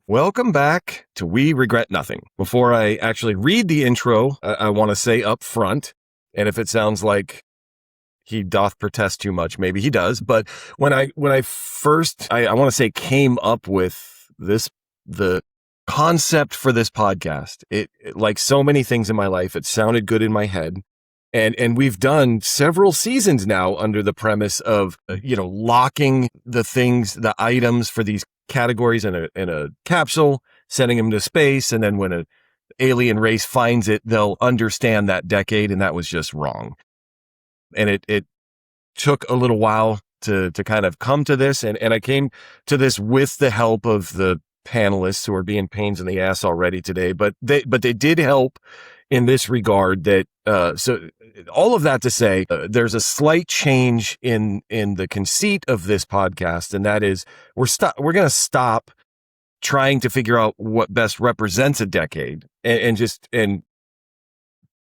Welcome back to We Regret Nothing. Before I actually read the intro, I want to say up front, and if it sounds like he doth protest too much, maybe he does, but when I first, I want to say came up with the concept for this podcast, it like so many things in my life, it sounded good in my head. And we've done several seasons now under the premise of, locking the items for these categories in a capsule, sending them to space. And then when an alien race finds it, they'll understand that decade. And that was just wrong. And it took a little while to kind of come to this. And I came to this with the help of the panelists who are being pains in the ass already today, but they did help in this regard. That so all of that to say, there's a slight change in the conceit of this podcast, and that is we're going to stop trying to figure out what best represents a decade, and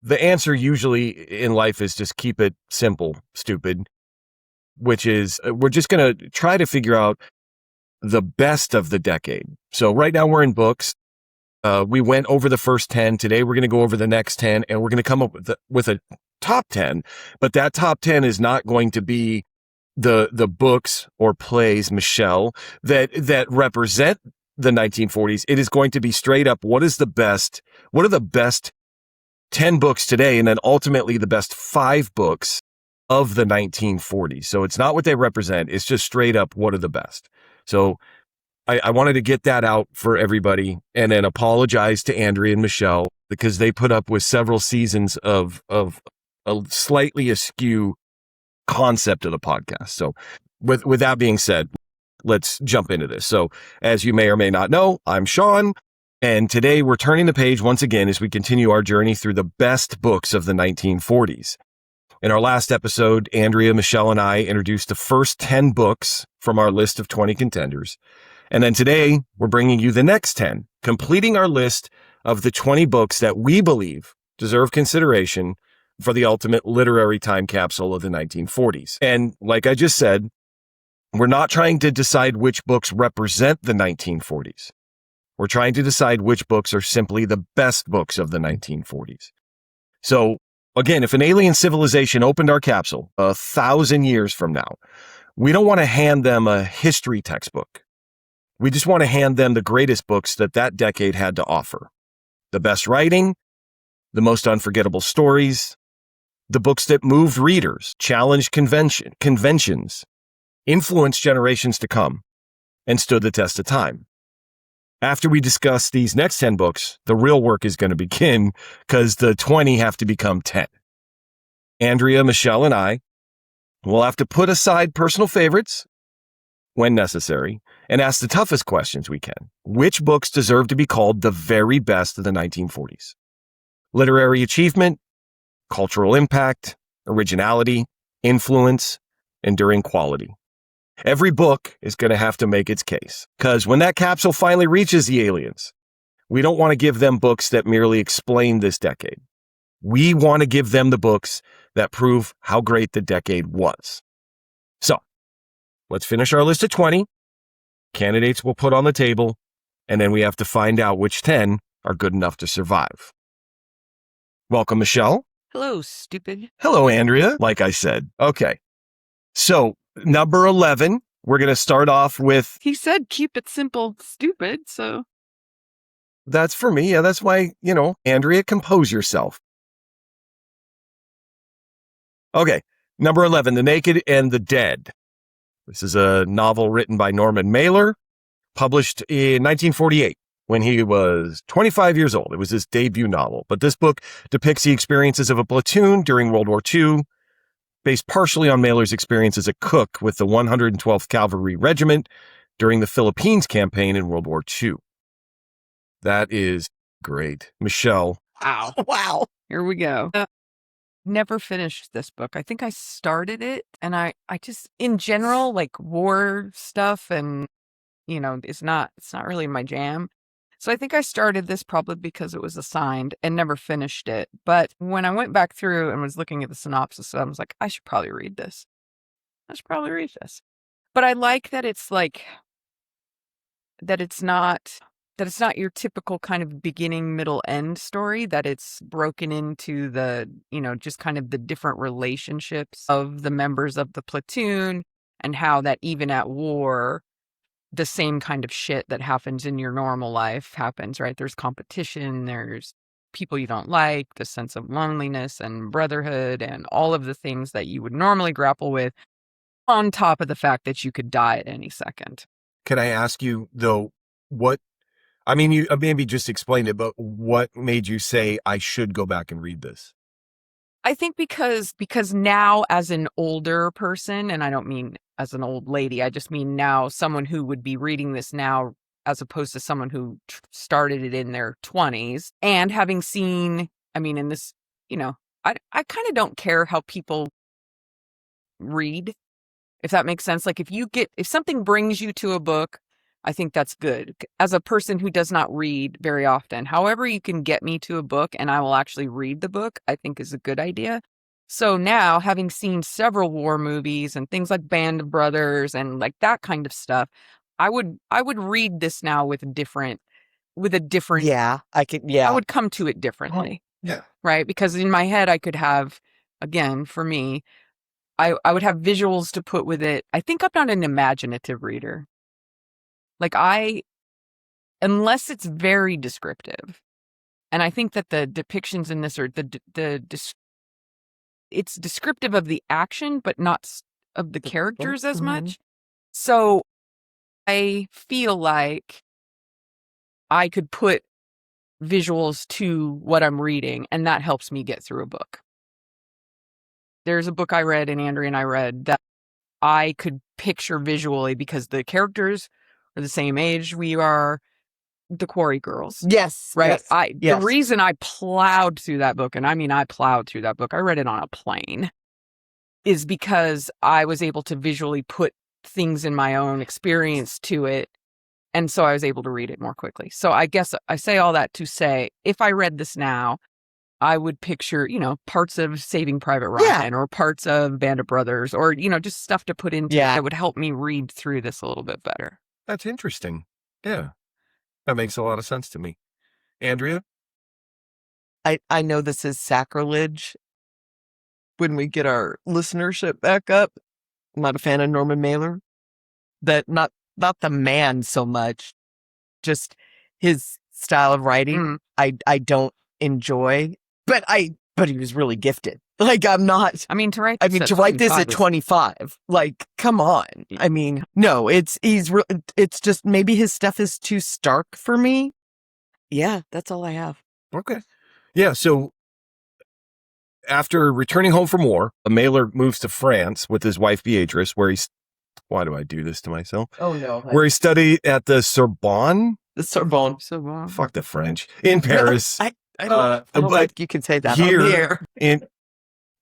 the answer usually in life is just keep it simple, stupid, which is we're just going to try to figure out the best of the decade. So right now we're in books. We went over the first 10. Today we're going to go over the next 10, and we're going to come up with a top 10. But that top 10 is not going to be the books or plays, Michelle, that represent the 1940s. It is going to be straight up what are the best 10 books today, and then ultimately the best 5 books of the 1940s. So it's not what they represent. It's just straight up what are the best. So I wanted to get that out for everybody, and then apologize to Andrea and Michelle because they put up with several seasons of a slightly askew concept of the podcast. So with that being said, let's jump into this. So as you may or may not know, I'm Sean, and today we're turning the page once again as we continue our journey through the best books of the 1940s. In our last episode, Andrea, Michelle, and I introduced the first 10 books from our list of 20 contenders. And then today, we're bringing you the next 10, completing our list of the 20 books that we believe deserve consideration for the ultimate literary time capsule of the 1940s. And like I just said, we're not trying to decide which books represent the 1940s. We're trying to decide which books are simply the best books of the 1940s. So again, if an alien civilization opened our capsule 1,000 years from now, we don't want to hand them a history textbook. We just want to hand them the greatest books that decade had to offer. The best writing, the most unforgettable stories, the books that moved readers, challenged conventions, influenced generations to come, and stood the test of time. After we discuss these next 10 books, the real work is going to begin because the 20 have to become 10. Andrea, Michelle, and I will have to put aside personal favorites when necessary and ask the toughest questions we can. Which books deserve to be called the very best of the 1940s? Literary achievement, cultural impact, originality, influence, enduring quality. Every book is going to have to make its case, because when that capsule finally reaches the aliens, we don't want to give them books that merely explain this decade. We want to give them the books that prove how great the decade was. So, let's finish our list of 20. Candidates will put on the table, and then we have to find out which 10 are good enough to survive. Welcome, Michelle. Hello, stupid. Hello, Andrea. Like I said. Okay. So, number 11, we're going to start off with... He said keep it simple, stupid, so... That's for me. Yeah, that's why, Andrea, compose yourself. Okay. Number 11, The Naked and the Dead. This is a novel written by Norman Mailer, published in 1948 when he was 25 years old. It was his debut novel. But this book depicts the experiences of a platoon during World War II, based partially on Mailer's experience as a cook with the 112th Cavalry Regiment during the Philippines campaign in World War II. That is great. Michelle. Wow. Here we go. Never finished this book. I think I started it, and I just, in general, like war stuff and, it's not really my jam. So I think I started this probably because it was assigned and never finished it. But when I went back through and was looking at the synopsis, I was like, I should probably read this. But I like that it's like, that it's not your typical kind of beginning, middle, end story, that it's broken into the, just kind of the different relationships of the members of the platoon, and how that even at war, the same kind of shit that happens in your normal life happens, right? There's competition, there's people you don't like, the sense of loneliness and brotherhood, and all of the things that you would normally grapple with, on top of the fact that you could die at any second. Can I ask you, though, you maybe just explained it, but what made you say I should go back and read this? I think because now, as an older person, and I don't mean as an old lady, I just mean now someone who would be reading this now, as opposed to someone who started it in their 20s, and having seen, in this, I kind of don't care how people read, if that makes sense. Like, if something brings you to a book, I think that's good. As a person who does not read very often, however you can get me to a book and I will actually read the book, I think is a good idea. So now, having seen several war movies and things like Band of Brothers and like that kind of stuff, I would read this now with a different. Yeah, I could. Yeah, I would come to it differently. Yeah. Right. Because in my head, I could have, again, for me, I would have visuals to put with it. I think I'm not an imaginative reader. Like, unless it's very descriptive. And I think that the depictions in this are it's descriptive of the action, but not of the characters as much. So I feel like I could put visuals to what I'm reading, and that helps me get through a book. There's a book I read, and Andrea and I read, that I could picture visually, because the characters are the same age we are, the Quarry Girls. Yes. Right? Yes. The reason I plowed through that book, and I plowed through that book, I read it on a plane, is because I was able to visually put things in my own experience to it. And so I was able to read it more quickly. So I guess I say all that to say, if I read this now, I would picture, parts of Saving Private Ryan, or parts of Band of Brothers, or, just stuff to put into it that would help me read through this a little bit better. That's interesting. Yeah. That makes a lot of sense to me. Andrea? I know this is sacrilege when we get our listenership back up. I'm not a fan of Norman Mailer. That not the man so much, just his style of writing. I don't enjoy, but he was really gifted. Like, I'm not. To write this at 25. Like, come on. No, it's just maybe his stuff is too stark for me. Yeah, that's all I have. Okay. Yeah. So after returning home from war, Mailer moves to France with his wife Beatrice, where why do I do this to myself? Oh no. Where he studied at the Sorbonne. The Sorbonne. Fuck the French. In Paris. I don't like you can say that here.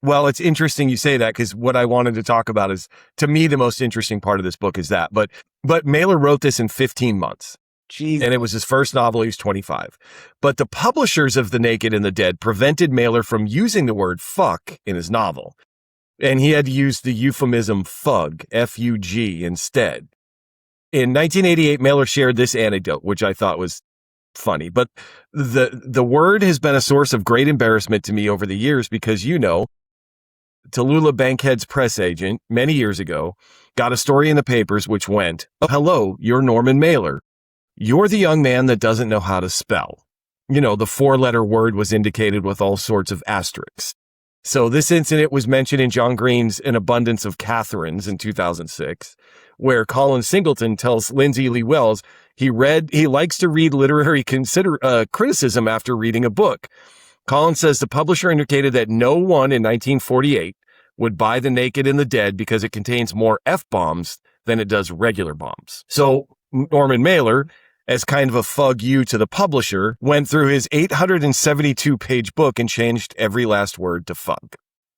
Well, it's interesting you say that, because what I wanted to talk about is, to me, the most interesting part of this book is that. But Mailer wrote this in 15 months. Jeez. And it was his first novel. He was 25. But the publishers of The Naked and the Dead prevented Mailer from using the word fuck in his novel. And he had to use the euphemism fug, F-U-G, instead. In 1988, Mailer shared this anecdote, which I thought was funny. But the word has been a source of great embarrassment to me over the years, because, Tallulah Bankhead's press agent, many years ago, got a story in the papers which went, "Oh, hello, you're Norman Mailer. You're the young man that doesn't know how to spell." The four-letter word was indicated with all sorts of asterisks. So this incident was mentioned in John Green's An Abundance of Catherines in 2006, where Colin Singleton tells Lindsay Lee Wells he likes to read literary criticism after reading a book. Colin says the publisher indicated that no one in 1948 would buy The Naked and the Dead because it contains more F-bombs than it does regular bombs. So Norman Mailer, as kind of a fuck you to the publisher, went through his 872-page book and changed every last word to fuck.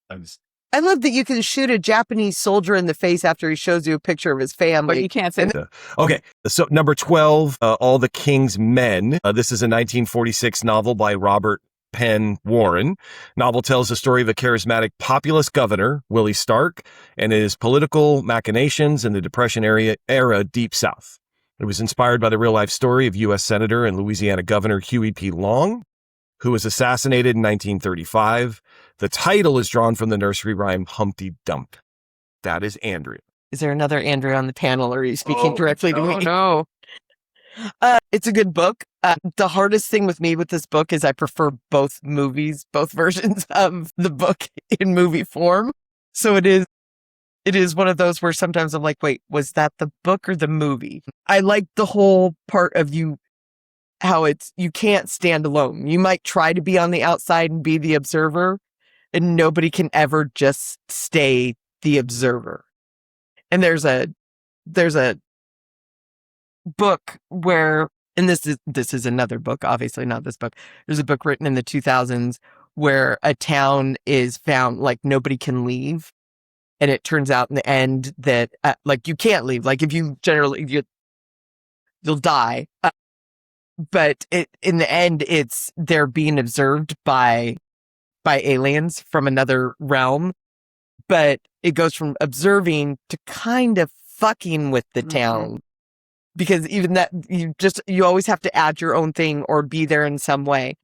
I love that you can shoot a Japanese soldier in the face after he shows you a picture of his family. But you can't say that. Okay, so number 12, All the King's Men. This is a 1946 novel by Robert Penn Warren. Novel tells the story of a charismatic populist governor, Willie Stark, and his political machinations in the Depression era Deep South. It was inspired by the real-life story of U.S. Senator and Louisiana Governor Huey P. Long, who was assassinated in 1935. The title is drawn from the nursery rhyme Humpty Dump. That is Andrea. Is there another Andrea on the panel, or are you speaking directly to me? Oh, no. It's a good book. The hardest thing with me with this book is I prefer both versions of the book in movie form. So it is one of those where sometimes I'm like, wait, was that the book or the movie? I like the whole part of how you can't stand alone. You might try to be on the outside and be the observer, and nobody can ever just stay the observer. And there's a book where, and this is another book, obviously not this book. There's a book written in the 2000s where a town is found, like nobody can leave. And it turns out in the end that like you can't leave. Like if you'll die. But in the end, they're being observed by aliens from another realm. But it goes from observing to kind of fucking with the town. Because even that, you always have to add your own thing or be there in some way.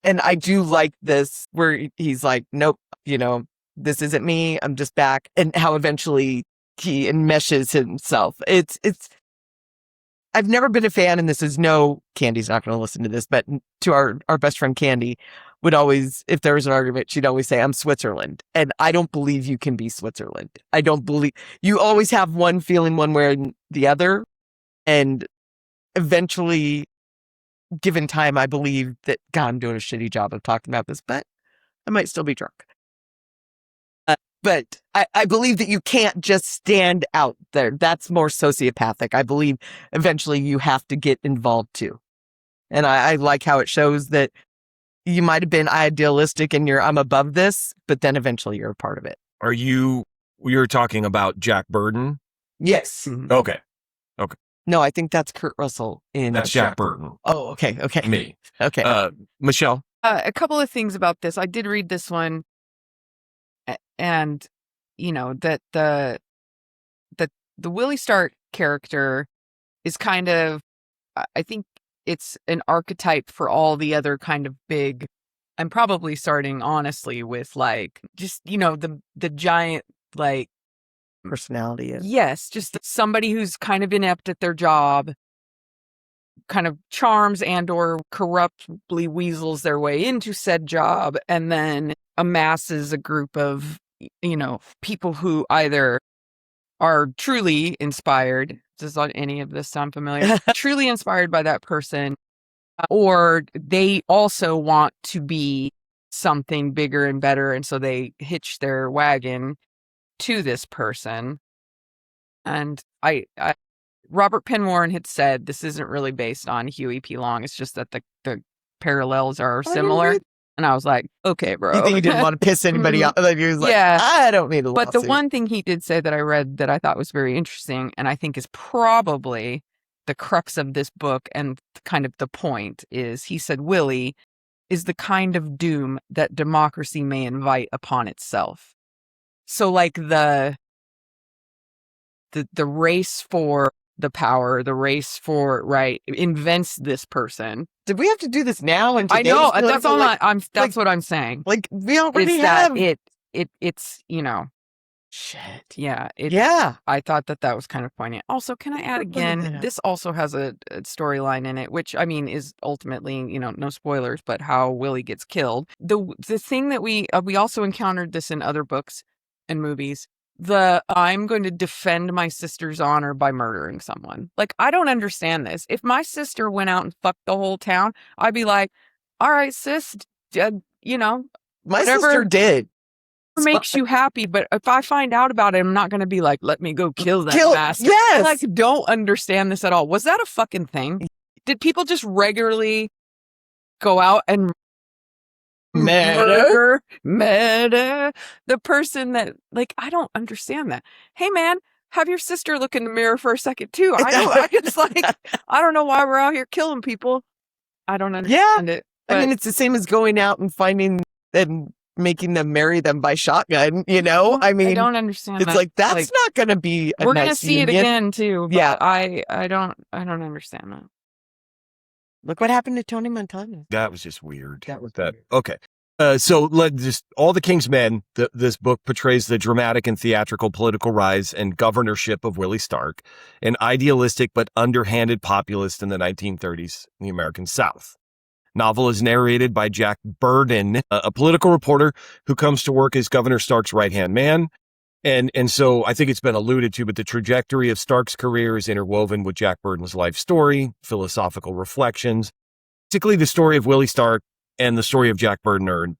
And I do like this where he's like, nope, this isn't me. I'm just back. And how eventually he enmeshes himself. I've never been a fan, and this is Candy's not going to listen to this, but to our best friend Candy would always, if there was an argument, she'd always say, I'm Switzerland. And I don't believe you can be Switzerland. I don't believe you always have one feeling one way or the other. And eventually, given time, I believe that, God, I'm doing a shitty job of talking about this, but I might still be drunk. But I believe that you can't just stand out there. That's more sociopathic. I believe eventually you have to get involved too. And I like how it shows that you might have been idealistic and I'm above this, but then eventually you're a part of it. You're talking about Jack Burton? Yes. Okay. No, I think that's Kurt Russell That's Jack Burton. Oh, okay. Me. Okay. Michelle? A couple of things about this. I did read this one, and that the Willie Stark character is kind of, I think it's an archetype for all the other kind of big. I'm probably starting honestly with like just the giant like personality is. Yes, just somebody who's kind of inept at their job, kind of charms and or corruptly weasels their way into said job, and then amasses a group of people who either are truly inspired. Does any of this sound familiar? Truly inspired by that person, or they also want to be something bigger and better, and so they hitch their wagon to this person. And I Robert Penn Warren had said this isn't really based on Huey P. Long. It's just that the parallels are similar. And I was like, okay, bro. You think he didn't want to piss anybody off? Like, he was like, yeah. I don't need a lawsuit. But the one thing he did say that I read that I thought was very interesting, and I think is probably the crux of this book and kind of the point, is he said Willie is the kind of doom that democracy may invite upon itself. So like the race for the power, the race for invents this person. Did we have to do this now? And I know that's all. That's what I'm saying. Like we already have that it's shit. Yeah. Yeah. I thought that was kind of poignant. Also, can I add again? This also has a storyline in it, which I mean is ultimately no spoilers, but how Willie gets killed. The thing that we also encountered this in other books and movies. I'm going to defend my sister's honor by murdering someone. Like, I don't understand this. If my sister went out and fucked the whole town, I'd be like, all right, sis, my sister did. Makes you happy. But if I find out about it, I'm not going to be like, let me go kill that bastard. Yes. Like, don't understand this at all. Was that a fucking thing? Did people just regularly go out and murder the person that, like, I don't understand that. Hey man, have your sister look in the mirror for a second too. I don't know why we're out here killing people. I don't understand it. I mean, it's the same as going out and finding and making them marry them by shotgun, you know? I mean, I don't understand it's that. like, that's not going to be a we're nice gonna see it union. again too. But Yeah. I don't understand that. Look what happened to Tony Montana. That was just weird. That was that. weird. Okay. So All the King's Men, this book portrays the dramatic and theatrical political rise and governorship of Willie Stark, an idealistic but underhanded populist in the 1930s in the American South. Novel is narrated by Jack Burden, a political reporter who comes to work as Governor Stark's right-hand man. And so I think it's been alluded to, but the trajectory of Stark's career is interwoven with Jack Burden's life story, philosophical reflections. Basically, the story of Willie Stark and the story of Jack Burden are, in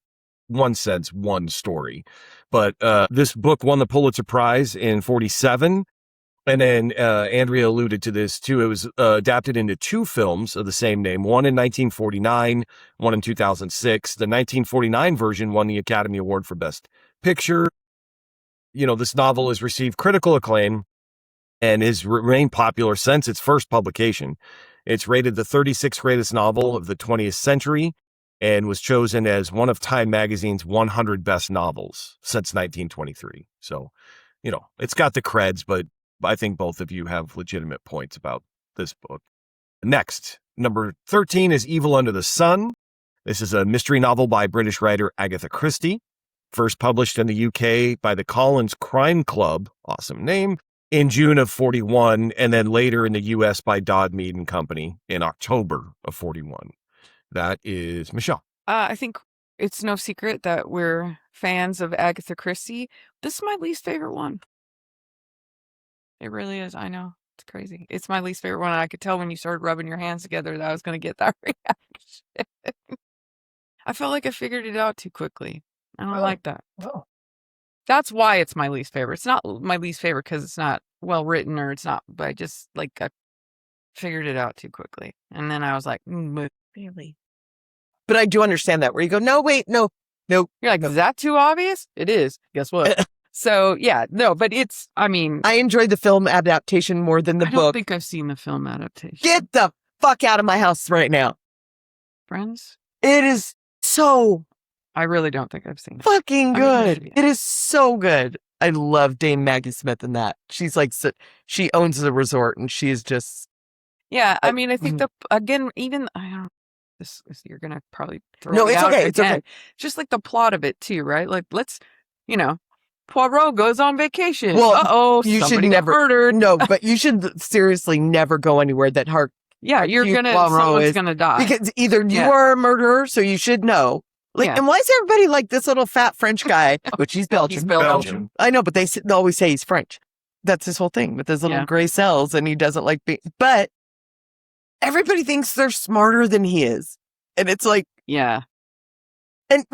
one sense, one story. But this book won the Pulitzer Prize in 1947. And then Andrea alluded to this, too. It was adapted into 2 films of the same name, one in 1949, one in 2006. The 1949 version won the Academy Award for Best Picture. You know, this novel has received critical acclaim and has remained popular since its first publication. It's rated the 36th greatest novel of the 20th century and was chosen as one of Time Magazine's 100 best novels since 1923. So, you know, it's got the creds, but I think both of you have legitimate points about this book. Next, number 13 is Evil Under the Sun. This is a mystery novel by British writer Agatha Christie, first published in the UK by the Collins Crime Club, awesome name, in June of 1941, and then later in the US by Dodd Mead and Company in October of 1941. That is Michelle. I think it's no secret that we're fans of Agatha Christie. This is my least favorite one. It really is. I know. It's crazy. It's my least favorite one. I could tell when you started rubbing your hands together that I was going to get that reaction. I felt like I figured it out too quickly. I don't like that. Oh. That's why it's my least favorite. It's not my least favorite because it's not well written or it's not, but I just like I figured it out too quickly. And then I was like, really? But I do understand that where you go, no, wait, no. You're like, is that too obvious? It is. Guess what? So, yeah, no, but it's, I mean. I enjoyed the film adaptation more than the I book. don't think I've seen the film adaptation. Get the fuck out of my house right now. Friends? It is so I really don't think I've seen it. fucking good. Maybe. It is so good. I love Dame Maggie Smith in that. She's like, she owns the resort and she's just. Yeah, I mean, I think again, even, I don't. This you're gonna probably throw No, me it's out okay. It's again. okay. Just like the plot of it too, right? Like let's, Poirot goes on vacation. Well, you should somebody got never murdered. No, but you should seriously never go anywhere that Yeah, you're Hugh gonna Poirot someone's is- gonna die. because either you are a murderer, so you should know. Like, Yeah. and why is everybody like this little fat French guy? Which he's Belgian. He's Belgian. I know, but they always say he's French. That's his whole thing with his little gray cells, and he doesn't like being. But everybody thinks they're smarter than he is, and it's like, Yeah.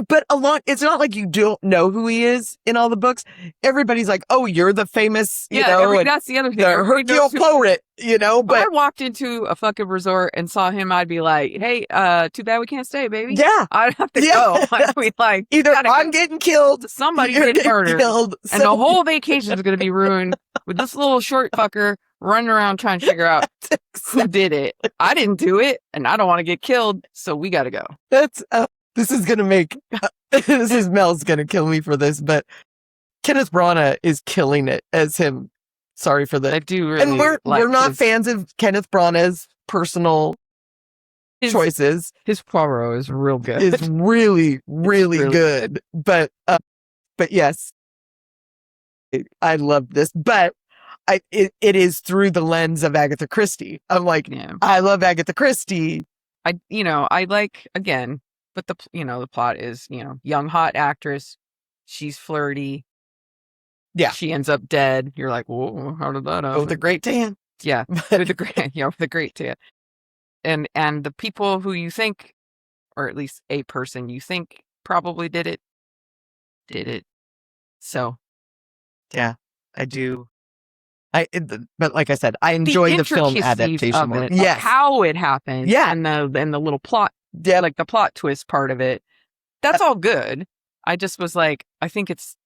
but it's not like you don't know who he is in all the books. Everybody's like, oh, you're the famous, and that's the other thing. the Everybody Hercule knows who- Poirot, If I But walked into a fucking resort and saw him, I'd be like, "Hey, too bad we can't stay, baby." yeah, I'd have to Yeah. go. I'd be like, either gotta I'm go. getting killed, Somebody you're get getting murdered, killed, and the whole vacation is going to be ruined with this little short fucker running around trying to figure out who did it. I didn't do it, and I don't want to get killed, so we got to go. That's this is gonna make Mel's gonna kill me for this, but Kenneth Branagh is killing it as him. Sorry for I that. do really, And we're not his, fans of Kenneth Branagh's personal choices. His Poirot is real good. Is really, really really good. But yes, I love this. But it is through the lens of Agatha Christie. I'm like, Yeah. I love Agatha Christie. I like, again, but the plot is, young hot actress. She's flirty. Yeah. She ends up dead. You're like, whoa, how did that happen? Oh, the Great Tan. Yeah. With the great, with the great tan. And the people who you think, or at least a person you think probably did it. So. Yeah, I do. But like I said, I enjoy the film intricacies adaptation of more. it, of Yes. how it happened. Yeah. And the little plot, Yeah. like the plot twist part of it. That's all good. I just was like, I think it's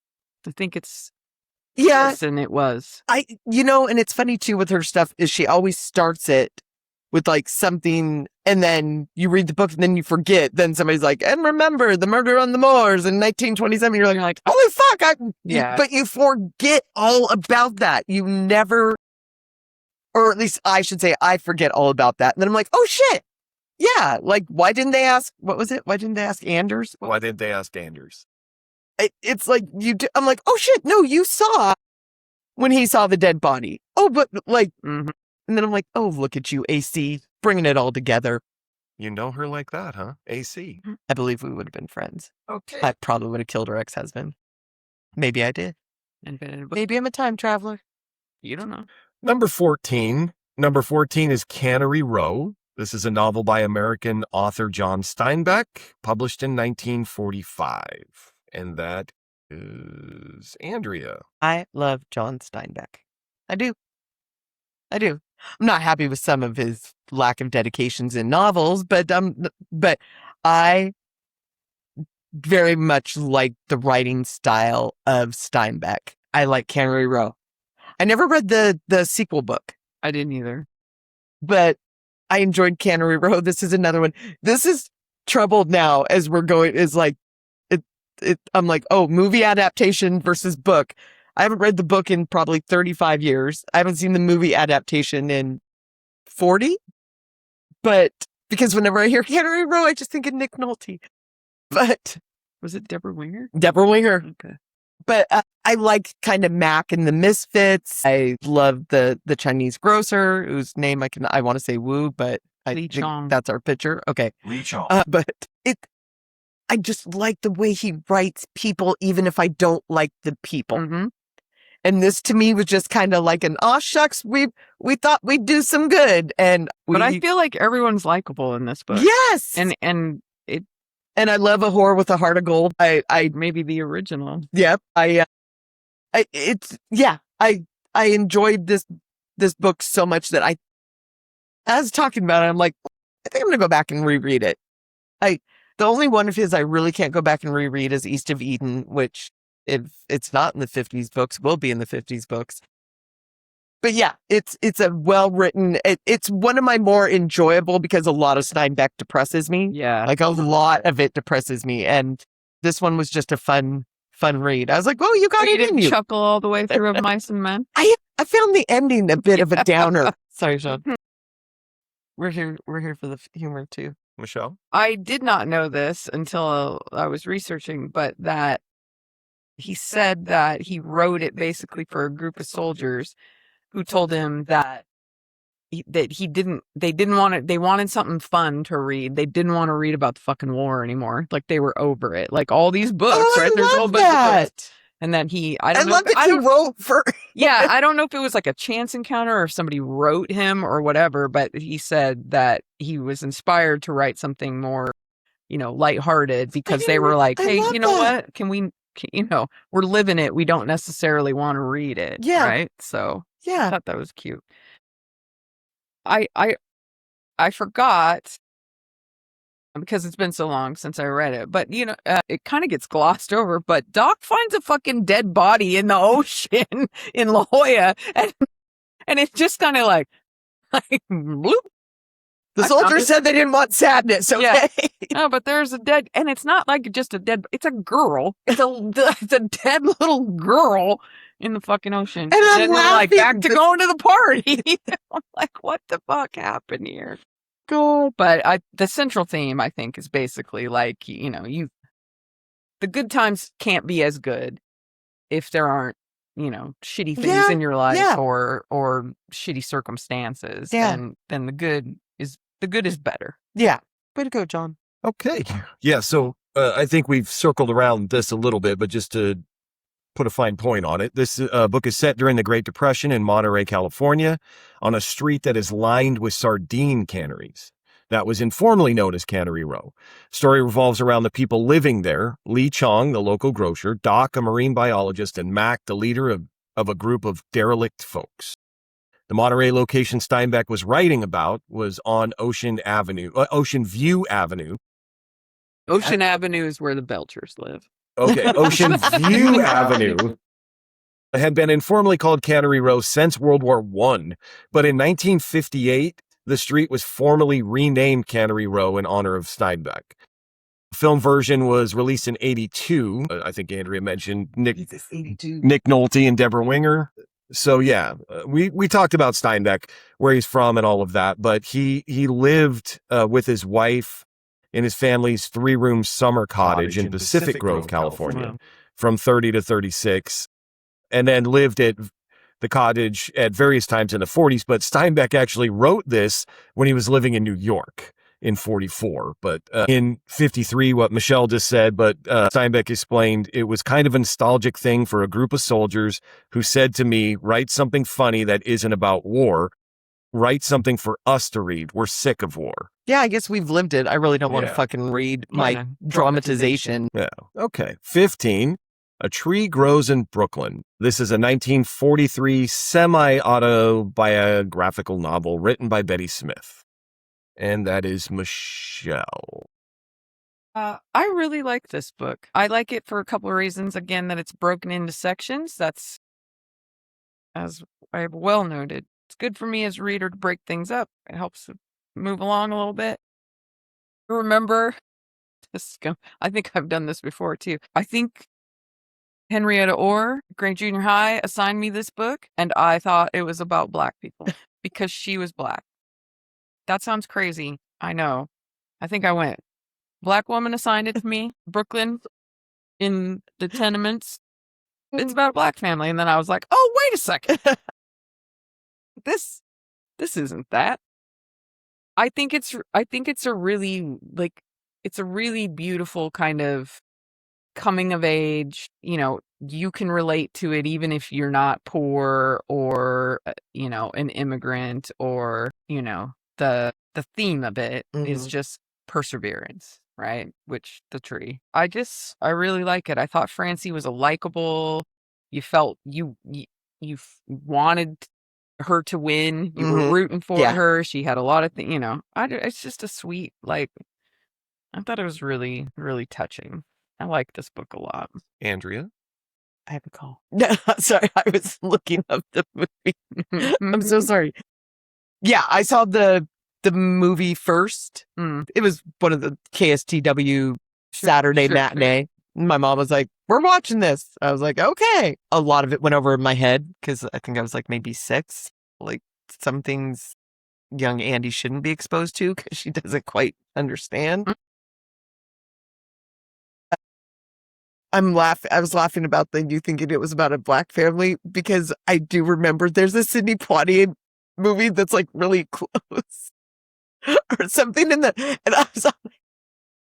Yeah. this, and it was. And it's funny too with her stuff is she always starts it with like something, and then you read the book and then you forget. Then somebody's like, and remember the murder on the moors in 1927. You're like, holy fuck. But you forget all about that. You never, or at least I should say, I forget all about that. And then I'm like, oh shit. Yeah. Like, why didn't they ask, what was it? Why didn't they ask Anders? Why didn't they ask Anders? It's like, I'm like, oh shit. No, you saw when he saw the dead body. Oh, but like, and then I'm like, oh, look at you, AC, bringing it all together. You know her like that, huh? AC. I believe we would have been friends. Okay. I probably would have killed her ex-husband. Maybe I did. Maybe I'm a time traveler. You don't know. Number 14. Number 14 is Cannery Row. This is a novel by American author John Steinbeck, published in 1945. And that is Andrea. I love John Steinbeck. I do. I'm not happy with some of his lack of dedications in novels, but I very much like the writing style of Steinbeck. I like Cannery Row. I never read the sequel book. I didn't either. But I enjoyed Cannery Row. This is another one. This is troubled now as we're going, is like, I'm like, oh, movie adaptation versus book. I haven't read the book in probably 35 years. I haven't seen the movie adaptation in 40. But because whenever I hear Cannery Row, I just think of Nick Nolte. But was it Deborah Winger? Deborah Winger. Okay. But I like kind of Mac and the Misfits. I love the Chinese grocer whose name I want to say Wu, but I Li think Chong. that's our picture. Okay. Li Chong. But I just like the way he writes people, even if I don't like the people. Mm-hmm. And this to me was just kind of like an, oh shucks, we thought we'd do some good. But I feel like everyone's likable in this book. Yes. And I love a whore with a heart of gold. I maybe the original. Yep. I enjoyed this book so much that I was talking about it. I'm like, I think I'm going to go back and reread it. The only one of his I really can't go back and reread is East of Eden, which if it's not in the 50s books, will be in the 50s books. But yeah, it's a well-written, it's one of my more enjoyable because a lot of Steinbeck depresses me. Yeah. Like a lot of it depresses me. And this one was just a fun read. I was like, oh, you got it in you. Chuckle all the way through of Mice and Men. I found the ending a bit of a downer. Sorry, Sean. We're here for the humor too. Michelle? I did not know this until I was researching, but that he said that he wrote it basically for a group of soldiers who told him that they wanted something fun to read. They didn't want to read about the fucking war anymore. Like they were over it. Like all these books, right? There's a whole bunch of books. And then I don't know if it was like a chance encounter or if somebody wrote him or whatever, but he said that he was inspired to write something more, lighthearted because they were like, hey, you know what? We're living it. We don't necessarily want to read it. Yeah. Right. So yeah, I thought that was cute. I forgot because it's been so long since I read it, but it kind of gets glossed over, but Doc finds a fucking dead body in the ocean in La Jolla and it's just kind of like bloop. The soldiers said they didn't want sadness. Okay. Yeah. No, but there's a dead, and it's not like just a dead, it's a girl. It's a dead little girl in the fucking ocean. And I'm like back to going to the party. I'm like, what the fuck happened here? God. But the central theme, I think, is basically like, the good times can't be as good if there aren't, shitty things in your life or shitty circumstances. Yeah. And then the good is better. Yeah. Way to go, John. Okay. Yeah. So I think we've circled around this a little bit, but just to put a fine point on it, this book is set during the Great Depression in Monterey, California, on a street that is lined with sardine canneries. That was informally known as Cannery Row. Story revolves around the people living there: Li Chong, the local grocer; Doc, a marine biologist; and Mac, the leader of a group of derelict folks. The Monterey location Steinbeck was writing about was on Ocean View Avenue. Ocean Avenue is where the Belchers live. Okay, Ocean View Avenue had been informally called Cannery Row since World War I, but in 1958, the street was formally renamed Cannery Row in honor of Steinbeck. The film version was released in 82. I think Andrea mentioned Nick Nolte and Deborah Winger. So yeah, we talked about Steinbeck, where he's from and all of that, but he lived with his wife in his family's 3-room summer cottage in Pacific Grove, California, from 30 to 36, and then lived at the cottage at various times in the 40s. But Steinbeck actually wrote this when he was living in New York in 44. But in 53, what Michelle just said, but Steinbeck explained it was kind of a nostalgic thing for a group of soldiers who said to me, write something funny that isn't about war. Write something for us to read. We're sick of war. Yeah, I guess we've lived it. I really don't want to fucking read my dramatization. Yeah. Okay. 15. A Tree Grows in Brooklyn. This is a 1943 semi-autobiographical novel written by Betty Smith. And that is Michelle. I really like this book. I like it for a couple of reasons. Again, that it's broken into sections. That's, as I have well noted, it's good for me as a reader to break things up. It helps move along a little bit. Remember, I think I've done this before too. I think Henrietta Orr, Grade Junior High, assigned me this book, and I thought it was about Black people because she was Black. That sounds crazy. I know. I think I went. Black woman assigned it to me. Brooklyn in the tenements. It's about a Black family. And then I was like, oh, wait a second. This isn't that. I think it's a really it's a really beautiful kind of coming of age. You know, you can relate to it even if you're not poor or an immigrant, or the theme of it is just perseverance, right? Which the tree. I really like it. I thought Francie was a likable. You felt you wanted her to win. You were rooting for her. She had a lot of things, it's just a sweet, I thought it was really, really touching. I like this book a lot. Andrea? I have a call. Sorry, I was looking up the movie. I'm so sorry. Yeah, I saw the movie first. It was one of the KSTW Saturday matinee. My mom was like, we're watching this. I was like, okay. A lot of it went over in my head because I think I was like maybe 6. Like some things young Andy shouldn't be exposed to because she doesn't quite understand. I was laughing about you thinking it was about a Black family because I do remember there's a Sidney Poitier movie that's like really close or something and I was like,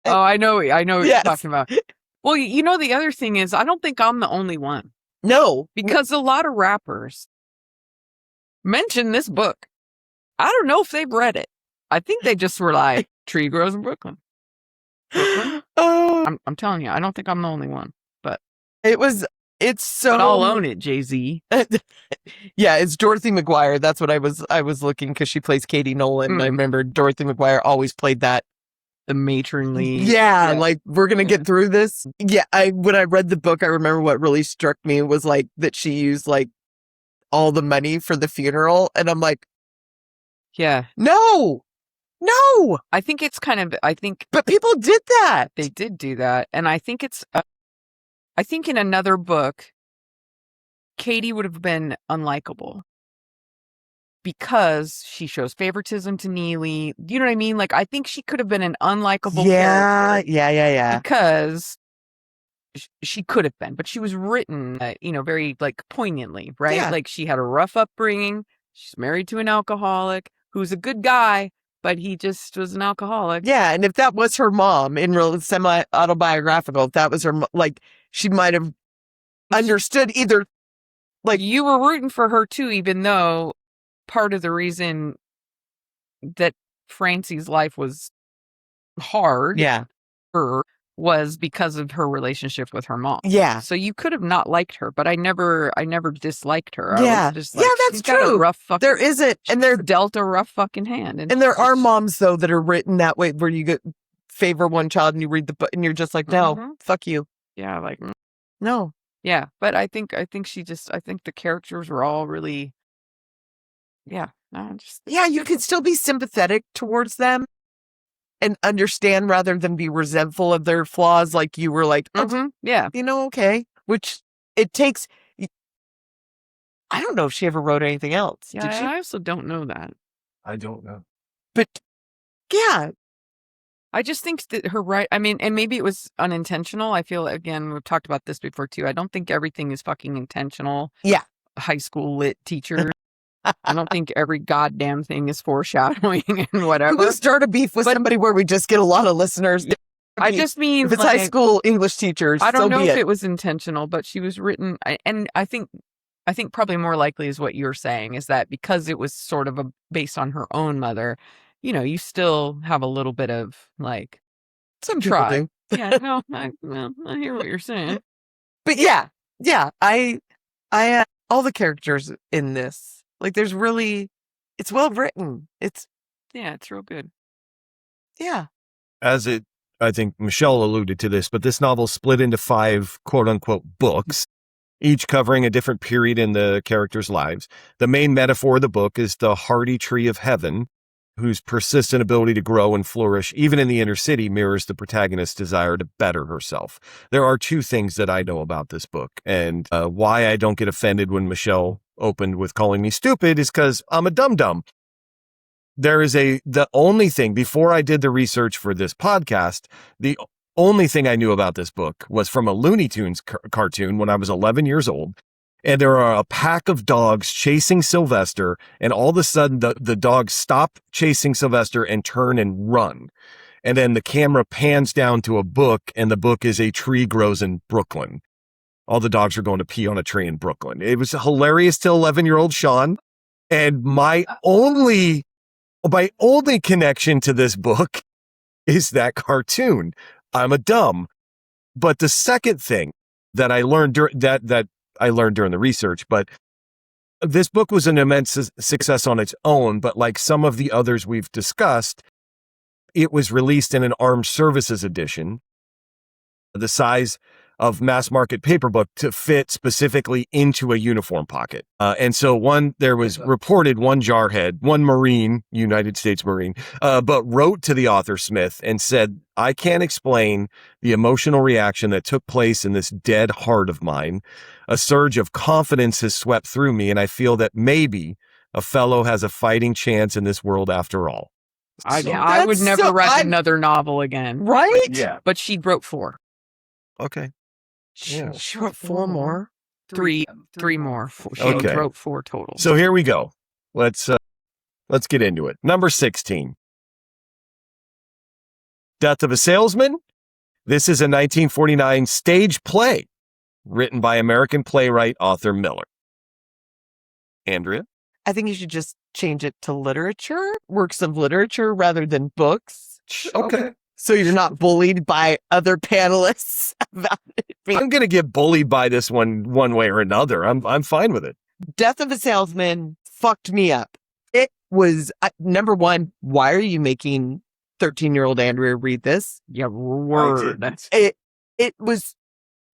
oh, I know what you're talking about. Well, the other thing is, I don't think I'm the only one. No. Because a lot of rappers mention this book. I don't know if they've read it. I think they just were like, Tree Grows in Brooklyn. Oh. I'm telling you, I don't think I'm the only one. But it's so... But I'll own it, Jay-Z. Yeah, it's Dorothy McGuire. That's what I was looking, because she plays Katie Nolan. I remember Dorothy McGuire always played that. The matronly. Yeah, like, we're going to get through this. Yeah, when I read the book, I remember what really struck me was like that she used like all the money for the funeral. And I'm like, yeah, no. I think it's But people did that. They did do that. And I think I think in another book, Katie would have been unlikable. Because she shows favoritism to Neely. You know what I mean? Like, I think she could have been an unlikable character. Yeah. Because she could have been. But she was written, very, poignantly, right? Yeah. Like, she had a rough upbringing. She's married to an alcoholic who's a good guy, but he just was an alcoholic. Yeah, and if that was her mom, in real semi-autobiographical, if that was her, she might have understood either. Like, you were rooting for her, too, even though part of the reason that Francie's life was hard was because of her relationship with her mom. Yeah. So you could have not liked her, but I never disliked her. Yeah. I was just like, that's true. Got a rough fucking, there isn't. And they're dealt a rough fucking hand. And there are moms, though, that are written that way, where you favor one child and you read the book and you're just like, no, fuck you. Yeah. Like, no. Yeah. But I think the characters were all really, Yeah, you can still be sympathetic towards them and understand rather than be resentful of their flaws. Like you were like, yeah, okay. Which it takes. I don't know if she ever wrote anything else. yeah. Did she? I also don't know that. I don't know. But yeah, I just think that and maybe it was unintentional. I feel, again, we've talked about this before too. I don't think everything is fucking intentional. Yeah. High school lit teacher. I don't think every goddamn thing is foreshadowing and whatever. We'll start a beef with somebody where we just get a lot of listeners. I just mean, if it's high school English teachers, I don't know if it. it was intentional, but she was written, and I think probably more likely is what you're saying, is that because it was sort of based on her own mother, you still have a little bit of like some people do. Yeah, no, I hear what you're saying. But yeah, I all the characters in this, like, there's really, it's well written. It's real good. Yeah. I think Michelle alluded to this, but this novel split into 5 quote unquote books, each covering a different period in the characters' lives. The main metaphor of the book is the hardy tree of heaven, whose persistent ability to grow and flourish, even in the inner city, mirrors the protagonist's desire to better herself. There are 2 things that I know about this book, and why I don't get offended when Michelle opened with calling me stupid is because I'm a dum-dum. The only thing, before I did the research for this podcast, the only thing I knew about this book was from a Looney Tunes cartoon when I was 11 years old. And there are a pack of dogs chasing Sylvester, and all of a sudden the dogs stop chasing Sylvester and turn and run. And then the camera pans down to a book, and the book is A Tree Grows in Brooklyn. All the dogs are going to pee on a tree in Brooklyn. It was hilarious to 11-year-old Sean. And my only connection to this book is that cartoon. I'm a dumb. But the second thing that I learned that I learned during the research, but this book was an immense success on its own. But like some of the others we've discussed, it was released in an armed services edition, the size of mass market paper book, to fit specifically into a uniform pocket. And so there was reported one jarhead, one Marine, United States Marine, but wrote to the author Smith and said, "I can't explain the emotional reaction that took place in this dead heart of mine. A surge of confidence has swept through me, and I feel that maybe a fellow has a fighting chance in this world after all." I would never write another novel again. Right? Yeah. But she wrote 4. Okay. She wrote 4 more. 3 more. She Okay. wrote 4 total. So here we go. Let's get into it. Number 16. Death of a Salesman. This is a 1949 stage play written by American playwright Arthur Miller. Andrea? I think you should just change it to literature, works of literature rather than books. Okay. So you're not bullied by other panelists about it. I'm going to get bullied by this one way or another. I'm fine with it. Death of a Salesman fucked me up. It was, number one, why are you making 13-year-old Andrea read this? Yeah, word. It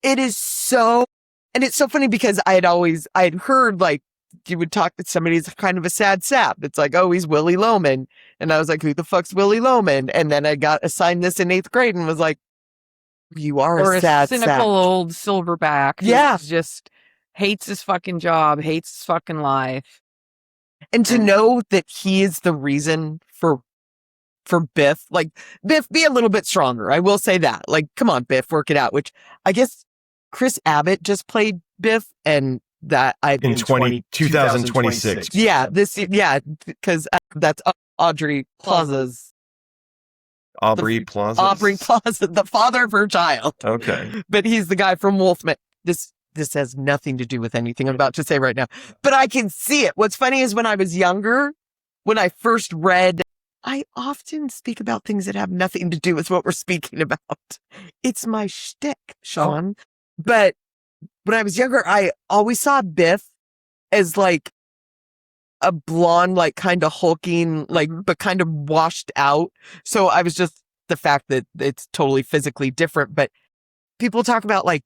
is so, and it's so funny because I'd heard, like, you would talk to somebody who's kind of a sad sap. It's like, oh, he's Willie Loman. And I was like, who the fuck's Willie Loman? And then I got assigned this in 8th grade and was like, you are a sad cynical sap. old silverback. Yeah. Who just hates his fucking job, hates his fucking life. And to know that he is the reason for Biff, like, Biff, be a little bit stronger. I will say that. Like, come on, Biff, work it out. Which I guess Chris Abbott just played Biff, and that in 2026. Yeah, because that's Aubrey Plaza's. Aubrey Plaza. Aubrey Plaza, the father of her child. Okay. But he's the guy from Wolfman. This has nothing to do with anything I'm about to say right now. But I can see it. What's funny is when I was younger, when I first read, I often speak about things that have nothing to do with what we're speaking about. It's my shtick, Sean. Oh. But when I was younger, I always saw Biff as like a blonde, like kind of hulking, like, but kind of washed out. So I was just the fact that it's totally physically different. But people talk about, like,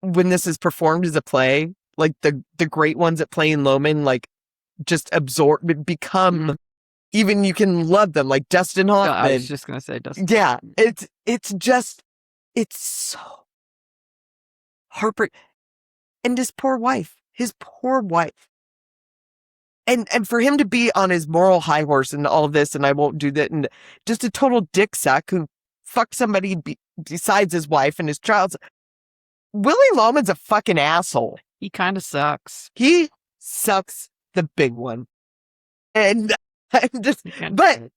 when this is performed as a play, like the great ones at playing Loman, like just absorb, become, even you can love them, like Dustin Hoffman. I was just going to say Dustin. Yeah, it's so heartbreaking. And his poor wife. And for him to be on his moral high horse and all this, and I won't do that, and just a total dick sack who fucked somebody besides his wife and his child. Willie Loman's a fucking asshole. He kind of sucks. He sucks the big one. And I'm just, but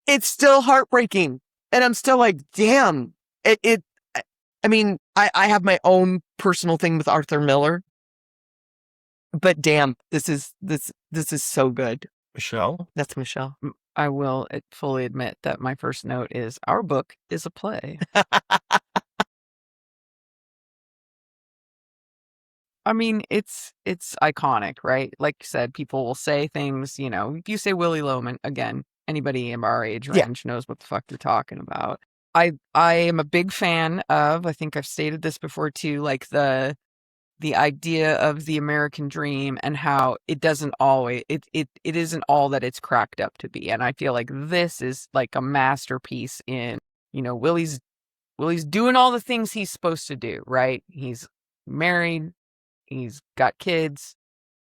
it's still heartbreaking. And I'm still like, damn. I mean, I have my own personal thing with Arthur Miller. But damn, this is so good. Michelle? That's Michelle. I will fully admit that my first note is our book is a play. I mean, it's iconic, right? Like you said, people will say things, you know, if you say Willie Loman, again, anybody in our age range knows what the fuck you're talking about. I am a big fan of, I think I've stated this before too, like the idea of the American dream and how it doesn't always, it isn't all that it's cracked up to be. And I feel like this is like a masterpiece in, you know, Willie's doing all the things he's supposed to do, right? He's married. He's got kids.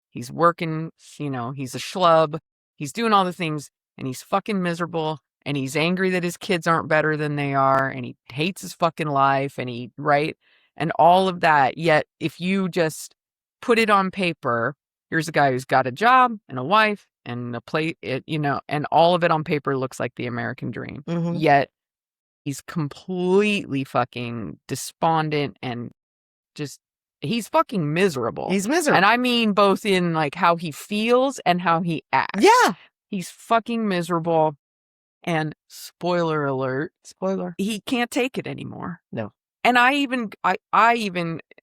He's working, you know, he's a schlub. He's doing all the things and he's fucking miserable and he's angry that his kids aren't better than they are and he hates his fucking life and right? And all of that. Yet if you just put it on paper, here's a guy who's got a job and a wife and a plate, you know, and all of it on paper looks like the American dream. Mm-hmm. Yet he's completely fucking despondent and just, he's fucking miserable. He's miserable. And I mean both in like how he feels and how he acts. Yeah. He's fucking miserable. And spoiler alert, he can't take it anymore. No. And I even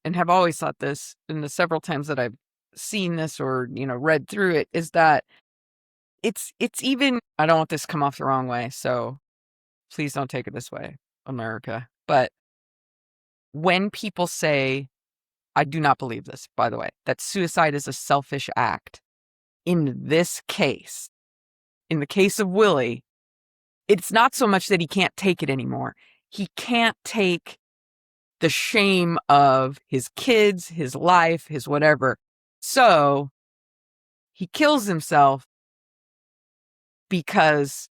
and have always thought this in the several times that I've seen this or, you know, read through it, is that it's even, I don't want this to come off the wrong way, so please don't take it this way, America. But when people say, I do not believe this, by the way, that suicide is a selfish act. In this case, in the case of Willie, it's not so much that he can't take it anymore. He can't take the shame of his kids, his life, his whatever. So he kills himself because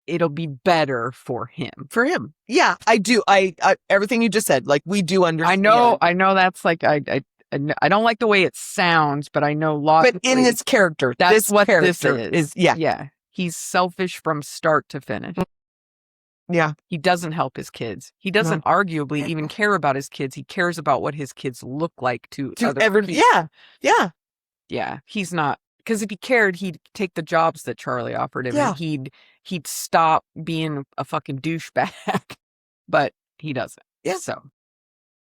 it'll be better for him. For him. Yeah, I do. I everything you just said, like we do understand. I know that's like, I don't like the way it sounds, but I know logically. But in this character, that's what character this is. Yeah. Yeah. He's selfish from start to finish. Yeah. He doesn't help his kids. He doesn't arguably even care about his kids. He cares about what his kids look like to other people. Yeah. Yeah. Yeah. He's not, because if he cared, he'd take the jobs that Charlie offered him and he'd stop being a fucking douchebag. But he doesn't. Yeah. So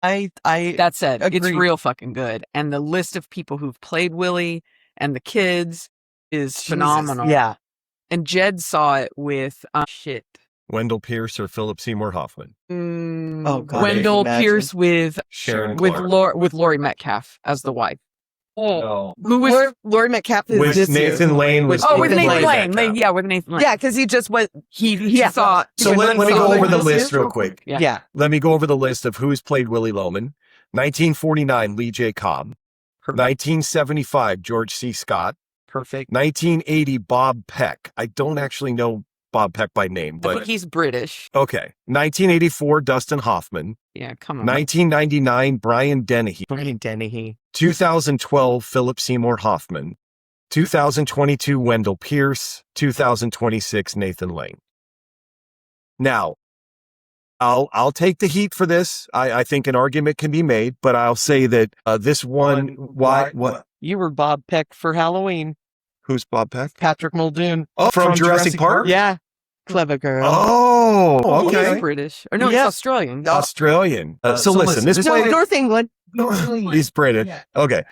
I that said, agree. It's real fucking good. And the list of people who've played Willie and the kids is phenomenal. Yeah. And Jed saw it with Wendell Pierce or Philip Seymour Hoffman? Oh, God. Wendell Pierce with Sharon with Laurie Metcalf as the wife. No. Who was Laurie Metcalf? With Nathan Lane. with Nathan Lane. Yeah, with Nathan Lane. Yeah, because he just went. He saw. So let me go over the list real quick. Yeah. Let me go over the list of who's played Willie Loman. 1949, Lee J. Cobb. Perfect. 1975, George C. Scott. Perfect. 1980, Bob Peck. I don't actually know Bob Peck by name, I but think he's British. okay. 1984, Dustin Hoffman. Yeah, come on. 1999, Brian Dennehy. 2012, Philip Seymour Hoffman. 2022, Wendell Pierce. 2026, Nathan Lane. Now, I'll take the heat for this. I think an argument can be made, but I'll say that this one, what? You were Bob Peck for Halloween. Who's Bob Peck? Patrick Muldoon. Oh, from Jurassic Park? Yeah. Clever girl. Oh, He's okay. British. Or no, he's Australian. Australian. So listen, this play... North England. He's British. Yeah. Okay.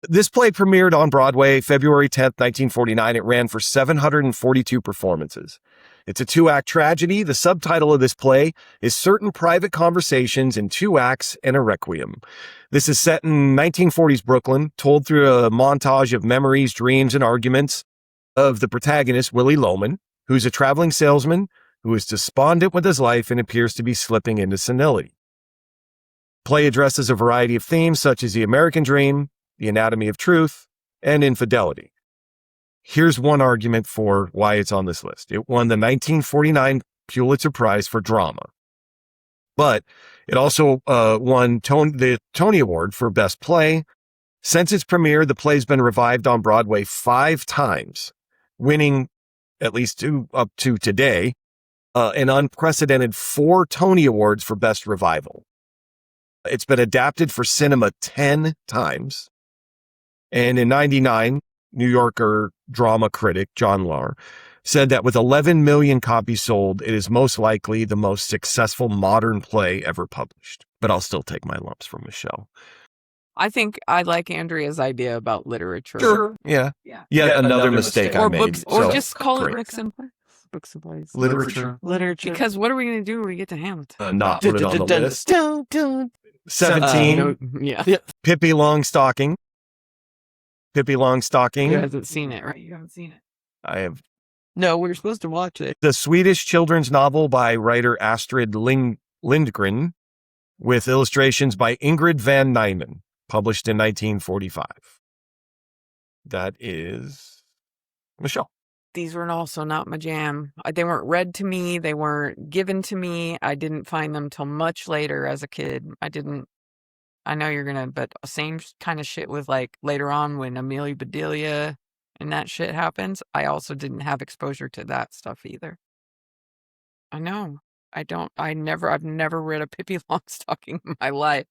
This play premiered on Broadway February 10th, 1949. It ran for 742 performances. It's a 2-act tragedy. The subtitle of this play is Certain Private Conversations in 2 Acts and a Requiem. This is set in 1940s Brooklyn, told through a montage of memories, dreams, and arguments of the protagonist, Willie Loman, who's a traveling salesman who is despondent with his life and appears to be slipping into senility. Play addresses a variety of themes such as the American dream, the anatomy of truth, and infidelity. Here's one argument for why it's on this list. It won the 1949 Pulitzer Prize for Drama. But it also won the Tony Award for Best Play. Since its premiere, the play's been revived on Broadway 5 times, winning at least up to today, an unprecedented 4 Tony Awards for Best Revival. It's been adapted for cinema 10 times. And in 1999, New Yorker drama critic John Lahr said that with 11 million copies sold, it is most likely the most successful modern play ever published. But I'll still take my lumps from Michelle. I think I like Andrea's idea about literature. Sure. Yeah. Yet another mistake I Or made. books, or So, just call great. it books and plays. Books and plays. Literature. Because what are we going to do when we get to Hamilton? Not put it on the list. 17, Yeah. Pippi Longstocking. Pippi Longstocking. You haven't seen it, right? You haven't seen it. I have No, we were supposed to watch it. the Swedish children's novel by writer Astrid Lindgren with illustrations by Ingrid van Nyman, published in 1945. That is Michelle. These were also not my jam. They weren't read to me. They weren't given to me. I didn't find them till much later as a kid. I know you're going to, but same kind of shit with like later on when Amelia Bedelia and that shit happens. I also didn't have exposure to that stuff either. I know. I've never read a Pippi Longstocking in my life.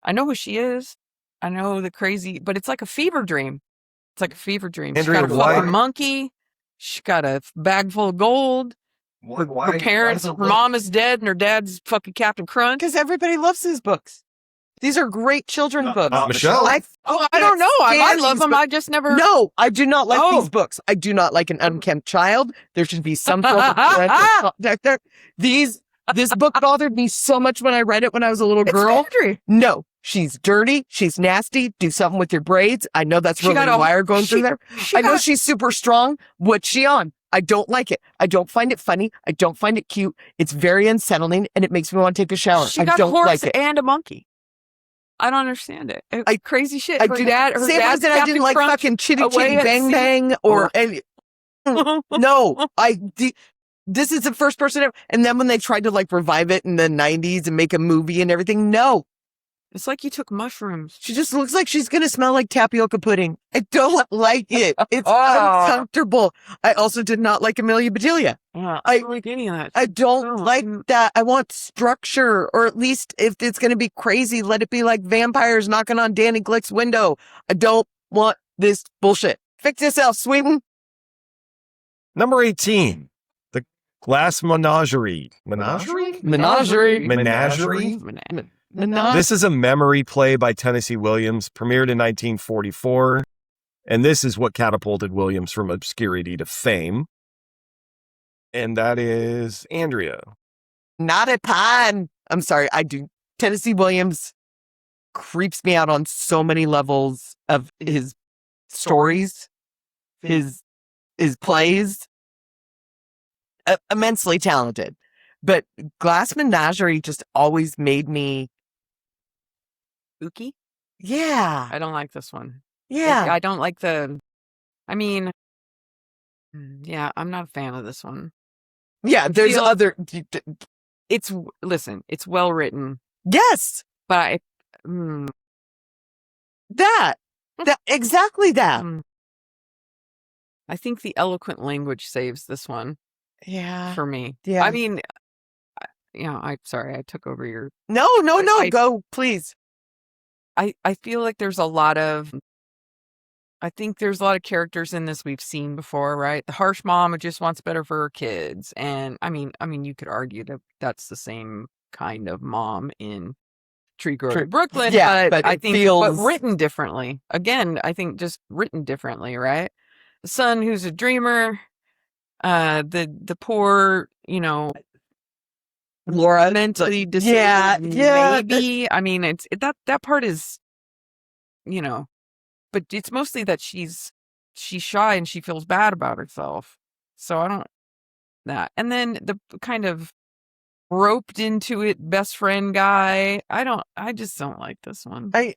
I know who she is. I know the crazy, but it's like a fever dream. It's like a fever dream. Andrea, She's got a why- fucking monkey. She's got a bag full of gold. Her parents, her mom is dead and her dad's fucking Captain Crunch. Because everybody loves these books. These are great children's books. Michelle. I don't know. I stand love these them. books. I just never. No, I do not like Oh. these books. I do not like an unkempt child. There should be some sort of parental contact there. This book bothered me so much when I read it when I was a little girl. No, she's dirty. She's nasty. Do something with your braids. I know that's She really got a- wire going through there. I know she's super strong. What's she on? I don't like it. I don't find it funny. I don't find it cute. It's very unsettling and it makes me want to take a shower. She I got don't a horse like it. and a monkey. I don't understand it. Crazy shit. I Her do dad, her same dad's reason I didn't Captain like Crunch. fucking Chitty away Chitty at Bang sea. Bang or any. No, this is the first person ever. And then when they tried to like revive it in the 90s and make a movie and everything, no. It's like you took mushrooms. She just looks like she's going to smell like tapioca pudding. I don't like it. It's Oh. uncomfortable. I also did not like Amelia Bedelia. Yeah, I- I don't like any of that. I don't Oh, like that. I want structure, or at least if it's going to be crazy, let it be like vampires knocking on Danny Glick's window. I don't want this bullshit. Fix yourself, Sweden. Number 18, The Glass Menagerie. Menagerie? Menagerie. Menagerie? Menagerie. This is a memory play by Tennessee Williams, premiered in 1944. And this is what catapulted Williams from obscurity to fame. And that is Andrea. Not a pun. I'm sorry. I do. Tennessee Williams creeps me out on so many levels of his stories, his plays. Immensely talented. But Glass Menagerie just always made me, Spooky? yeah, I don't like this one. yeah. I don't like the. I mean, yeah, I'm not a fan of this one. Yeah, there's feel- other. Listen, it's well written, Yes, but that exactly that. I think the eloquent language saves this one Yeah. for me. Yeah. I mean, I'm sorry, I took over your. No, go, please. I feel like there's a lot of. I think there's a lot of characters in this we've seen before, right? The harsh mom who just wants better for her kids, and I mean, you could argue that that's the same kind of mom in Tree Grove, True. Brooklyn. Yeah, but but I it think, feels- but written differently. Again, I think just written differently, right? The son who's a dreamer, The poor, Laura, mentally yeah, disabled yeah, baby. I mean, that part is, but it's mostly that she's shy and she feels bad about herself. So I don't that. And then the kind of roped into it best friend guy. I just don't like this one. I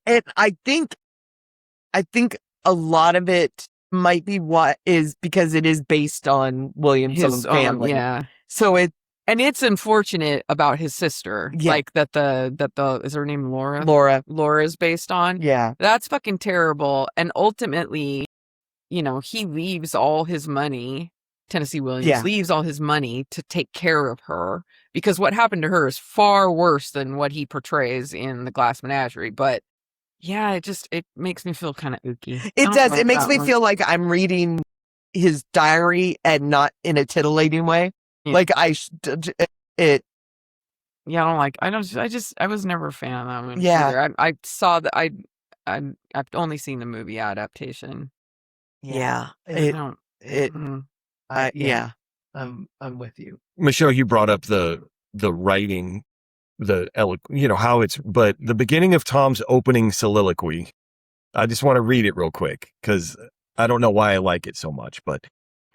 think a lot of it might be what is because it is based on William's own family. Yeah. So and it's unfortunate about his sister. Yeah. Like that the is her name Laura? Laura is based on. Yeah. That's fucking terrible. And ultimately, he leaves all his money. Tennessee Williams leaves all his money to take care of her because what happened to her is far worse than what he portrays in The Glass Menagerie. But yeah, it makes me feel kind of ooky. It does. It makes me feel like I'm reading his diary and not in a tittillating way. Yeah. Like Yeah, I was never a fan of that one. Yeah. Either. I saw that I've only seen the movie adaptation. Yeah. I'm with you. Michelle, you brought up the writing, how it's, but the beginning of Tom's opening soliloquy, I just want to read it real quick because I don't know why I like it so much, but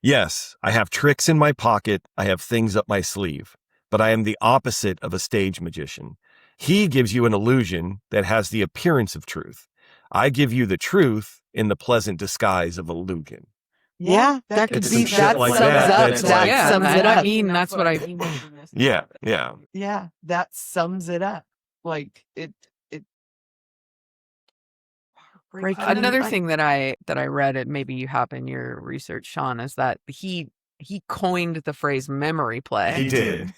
yes, I have tricks in my pocket. I have things up my sleeve, but I am the opposite of a stage magician. He gives you an illusion that has the appearance of truth. I give you the truth in the pleasant disguise of illusion. Yeah, that could be that like sums that. up. That's That like- sums it up. I mean, that's what I mean. Yeah. Yeah, that sums it up. Like it. Another thing that I read, and maybe you have in your research, Sean, is that he coined the phrase memory play. He did.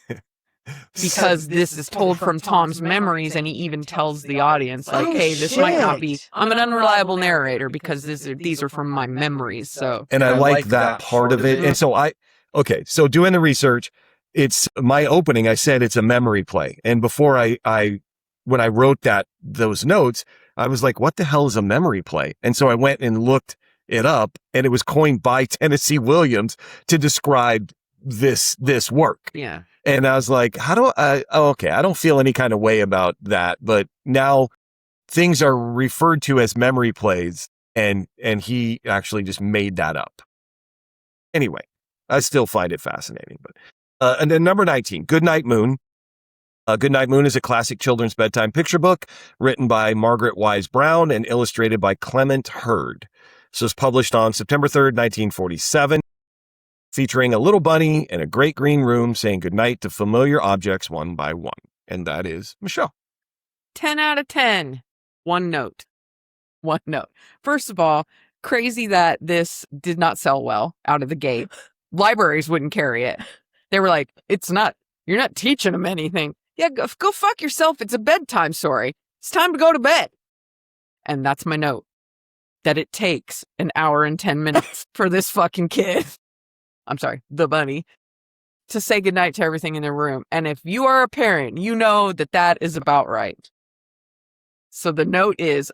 Because this is told from Tom's memories, and he even tells the audience, like, Oh, hey, this might not shit. be, I'm an unreliable narrator because these are from my memories. So, And I like that part of it. And so so doing the research, it's my opening. I said it's a memory play. And before when I wrote those notes, I was like, what the hell is a memory play? And so I went and looked it up, and it was coined by Tennessee Williams to describe this work. yeah. And I was like, I don't feel any kind of way about that. But now things are referred to as memory plays, and he actually just made that up. Anyway, I still find it fascinating. But and then number 19, Goodnight Moon. Goodnight Moon is a classic children's bedtime picture book written by Margaret Wise Brown and illustrated by Clement Hurd. So it's published on September 3rd, 1947. Featuring a little bunny in a great green room saying goodnight to familiar objects one by one. And that is Michelle. 10 out of 10. One note. First of all, crazy that this did not sell well out of the gate. Libraries wouldn't carry it. They were like, you're not teaching them anything. Yeah, go fuck yourself. It's a bedtime story. It's time to go to bed. And that's my note. That it takes an hour and 10 minutes for this fucking kid. I'm sorry, the bunny, to say goodnight to everything in their room. And if you are a parent, you know that is about right. So the note is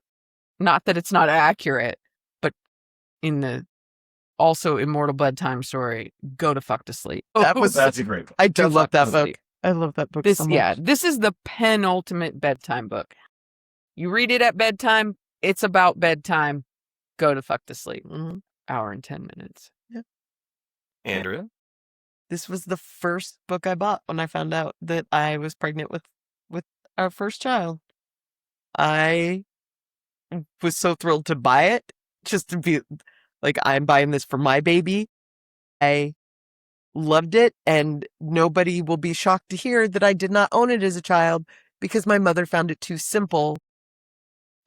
not that it's not accurate, but in the also immortal bedtime story, go to fuck to sleep. That's a great book. I do love that book. Sleep. I love that book This, so much. yeah, this is the penultimate bedtime book. You read it at bedtime. It's about bedtime. Go to fuck to sleep. Mhm. Hour and 10 minutes. Andrea? This was the first book I bought when I found out that I was pregnant with our first child. I was so thrilled to buy it, just to be like, I'm buying this for my baby. I loved it, and nobody will be shocked to hear that I did not own it as a child because my mother found it too simple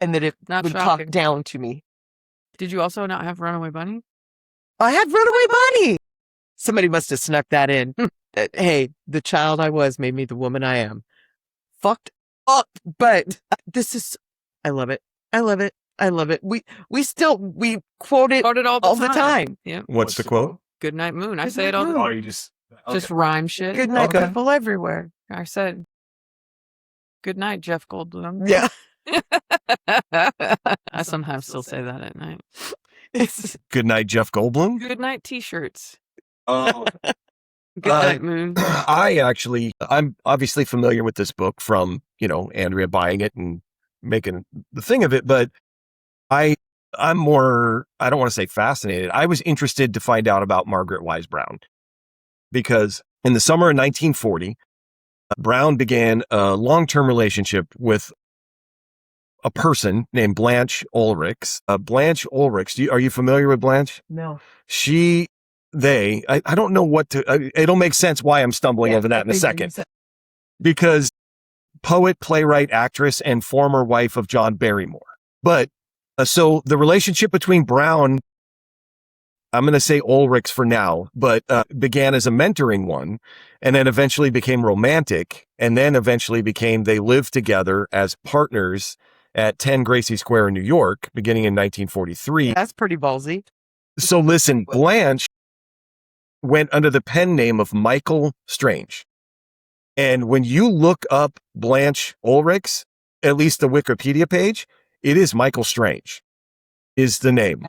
and that it Not would shocking. talk down to me. Did you also not have Runaway Bunny? I had Runaway Bunny. Somebody must have snuck that in. Hey, the child I was made me the woman I am. Fucked up, but this is. I love it. I love it. I love it. We quote it Quote it all the time. Yeah. What's the quote? Good night, moon. I Good say night, it all the moon. time. you just Just rhyme shit. Good night, Okay. people everywhere. I said, good night, Jeff Goldblum. Yeah. I sometimes still say that at night. It's Good night, Jeff Goldblum. Good night t-shirts. Good night, Moon. I'm obviously familiar with this book from, Andrea buying it and making the thing of it, but I'm more, I don't want to say fascinated. I was interested to find out about Margaret Wise Brown because in the summer of 1940, Brown began a long-term relationship with a person named Blanche Ulrichs. Blanche Ulrichs, are you familiar with Blanche? No. I don't know what to, it'll make sense why I'm stumbling over that in a second. Because poet, playwright, actress, and former wife of John Barrymore. But, so the relationship between Brown, I'm going to say Ulrichs for now, but began as a mentoring one, and then eventually became romantic, and then eventually they lived together as partners at 10 Gracie Square in New York, beginning in 1943. That's pretty ballsy. So listen, Blanche went under the pen name of Michael Strange. And when you look up Blanche Ulrichs, at least the Wikipedia page, it is Michael Strange is the name.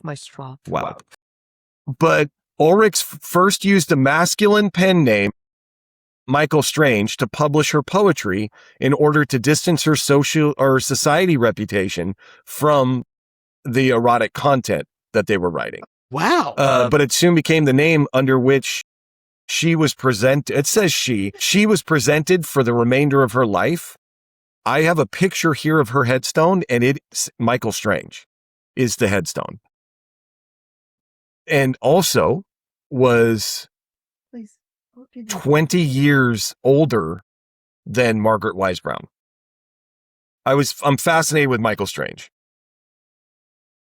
My straw. Wow. But Ulrichs first used a masculine pen name, Michael Strange, to publish her poetry in order to distance her social or society reputation from the erotic content that they were writing. Wow. But it soon became the name under which she was presented. It says she was presented for the remainder of her life. I have a picture here of her headstone, and it's Michael Strange is the headstone. And also was 20 years older than Margaret Wise Brown. I'm fascinated with Michael Strange.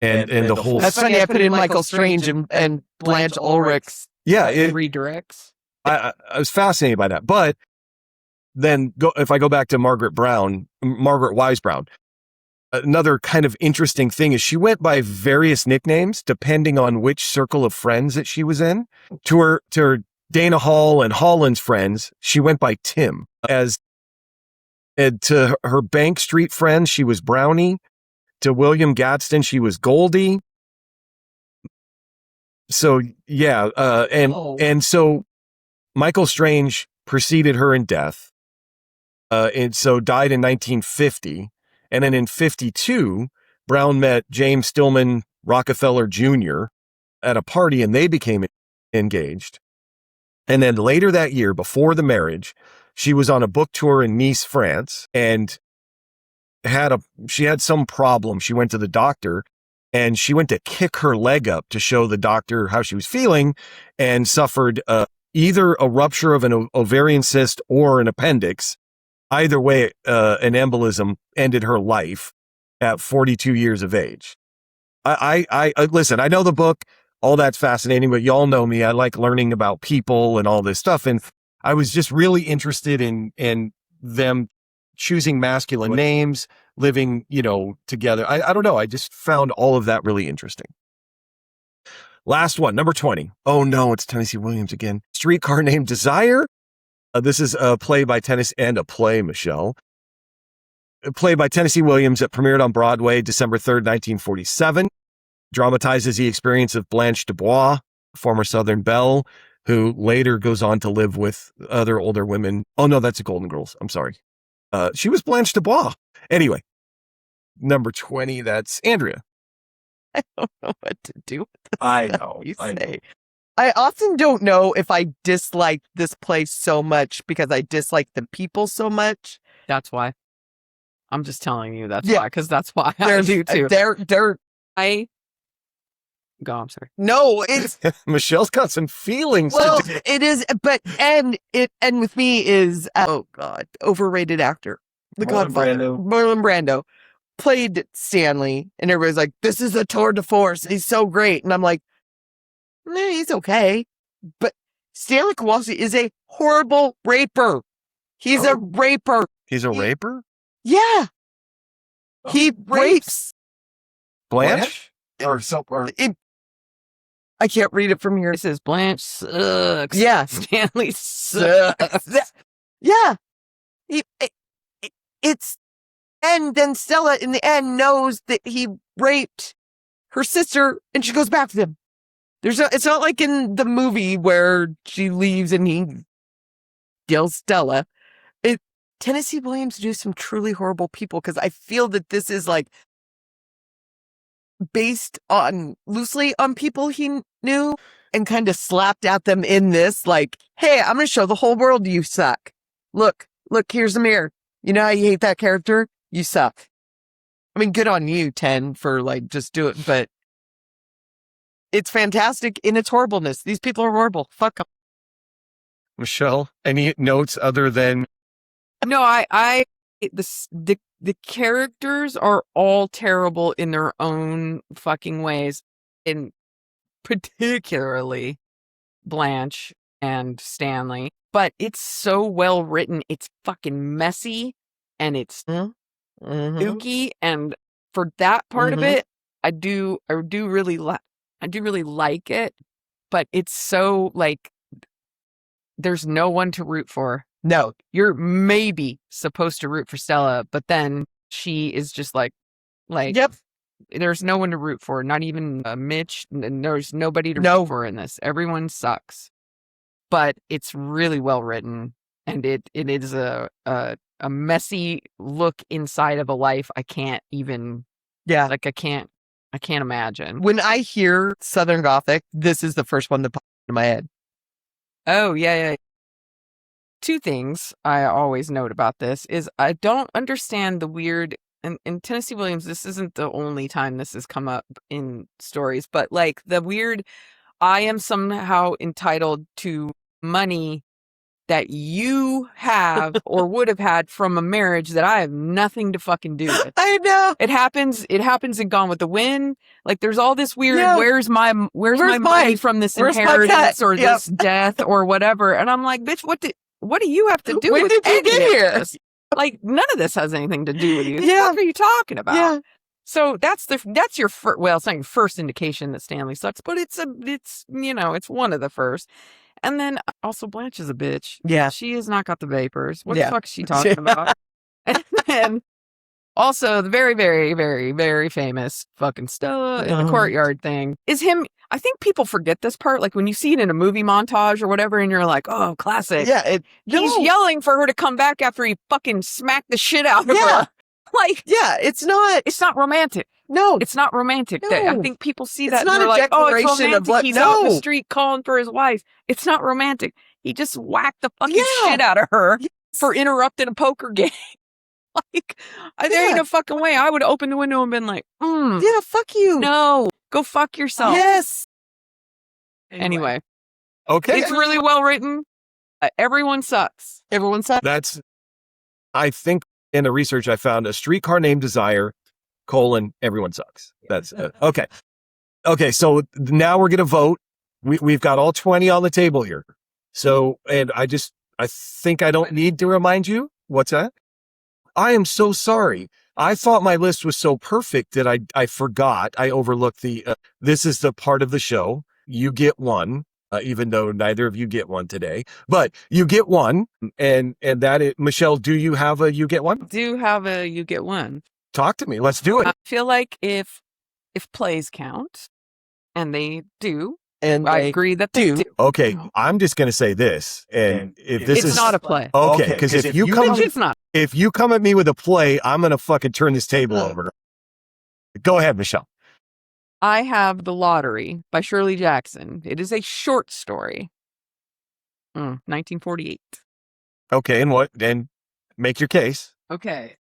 And the whole. That's funny. I put in Michael Strange and Blanche Ulrichs. Yeah. It redirects. I was fascinated by that. But then if I go back to Margaret Wise Brown, another kind of interesting thing is she went by various nicknames depending on which circle of friends that she was in. To her Dana Hall and Holland's friends, she went by Tim. To her Bank Street friends, she was Brownie. To William Gadsden, she was Goldie. So yeah, and so Michael Strange preceded her in death, and so died in 1950. And then in 52, Brown met James Stillman Rockefeller Jr. at a party, and they became engaged. And then later that year, before the marriage, she was on a book tour in Nice, France, and she had some problem. She went to the doctor, and she went to kick her leg up to show the doctor how she was feeling, and suffered either a rupture of an ovarian cyst or an appendix. Either way, an embolism ended her life at 42 years of age. I listen, I know the book, all that's fascinating, but y'all know me. I like learning about people and all this stuff. And I was just really interested in them choosing masculine names, living, together. I don't know. I just found all of that really interesting. Last one, number 20. Oh no, it's Tennessee Williams again. Streetcar Named Desire. This is a play by Michelle. A play by Tennessee Williams that premiered on Broadway December 3rd, 1947. Dramatizes the experience of Blanche Dubois, former Southern belle, who later goes on to live with other older women. Oh no, that's the Golden Girls. I'm sorry. She was Blanche Dubois. Anyway, number 20, that's Andrea. I don't know what to do with this. I know. I often don't know if I dislike this place so much because I dislike the people so much. That's why. I'm just telling you that's why, because that's why I do too. I'm sorry. No, it's Michelle's got some feelings. Well, it is, but and with me is oh god, overrated actor, the Godfather, Marlon Brando, played Stanley, and everybody's like, "This is a tour de force. He's so great," and I'm like, he's okay, but Stanley Kowalski is a horrible raper. He's a raper. He's a raper? Yeah. He rapes Blanche? I can't read it from here. This is Blanche sucks. Yeah. Stanley sucks. Yeah. It's, and then Stella in the end knows that he raped her sister and she goes back with him. It's not like in the movie where she leaves and he kills Stella. Tennessee Williams do some truly horrible people, because I feel that this is like based loosely on people he knew and kind of slapped at them in this, like, hey, I'm going to show the whole world you suck. Look, here's the mirror. You know how you hate that character? You suck. I mean, good on you, 10, for like just do it, but it's fantastic in its horribleness. These people are horrible. Fuck them. Michelle, any notes other than No, the characters are all terrible in their own fucking ways, and particularly Blanche and Stanley. But it's so well written. It's fucking messy and it's spooky. And for that part of it, I do really like it. But it's so like there's no one to root for. No, You're maybe supposed to root for Stella, but then she is just like, yep. there's no one to root for, not even Mitch. There's nobody to root for in this. Everyone sucks, but it's really well written, and it is a messy look inside of a life I can't even. Yeah, like I can't imagine. When I hear Southern Gothic, this is the first one that pops into my head. Oh yeah. Two things I always note about this is I don't understand the weird, and in Tennessee Williams, this isn't the only time this has come up in stories, but like the weird, I am somehow entitled to money that you have or would have had from a marriage that I have nothing to fucking do with. I know. It happens in Gone with the Wind. Like there's all this weird, where's my money from this inheritance or this death or whatever. And I'm like, bitch, what do you have to do when with did you get here? Like none of this has anything to do with you. Yeah. What are you talking about? Yeah. So that's your first, well, it's not your first indication that Stanley sucks, but it's one of the first. And then also Blanche is a bitch. Yeah. She has not got the vapors. What the fuck is she talking about? And then also the very, very, very, very famous fucking Stella in the courtyard thing is him. I think people forget this part. Like when you see it in a movie montage or whatever, and you're like, oh, classic. Yeah. He's yelling for her to come back after he fucking smacked the shit out of her. Like, yeah, it's not romantic. No, it's not romantic. No. I think people see that. It's not and they're a like, oh, it's declaration romantic. of what. He's out in the street calling for his wife. It's not romantic. He just whacked the fucking shit out of her for interrupting a poker game. Like, there ain't no fucking way. I would have opened the window and been like, yeah, fuck you. No, go fuck yourself. Yes. Anyway. Okay. It's really well written. Everyone sucks. Everyone sucks. That's, I think in the research I found a Streetcar Named Desire, everyone sucks. That's okay. Okay. So now we're going to vote. We've got all 20 on the table here. So, and I think I don't need to remind you. What's that? I am so sorry. I thought my list was so perfect that I forgot. I overlooked this is the part of the show. You get one, even though neither of you get one today, but you get one. And that is, Michelle, do you have a you get one? Do have a you get one. Talk to me. Let's do it. I feel like if plays count, and they do, and I agree that they do. Okay, I'm just going to say this, and if this it's not a play. Okay, because if you come at me with a play, I'm going to fucking turn this table over. Go ahead, Michelle. I have The Lottery by Shirley Jackson. It is a short story. 1948. Okay, and what? Then make your case. Okay.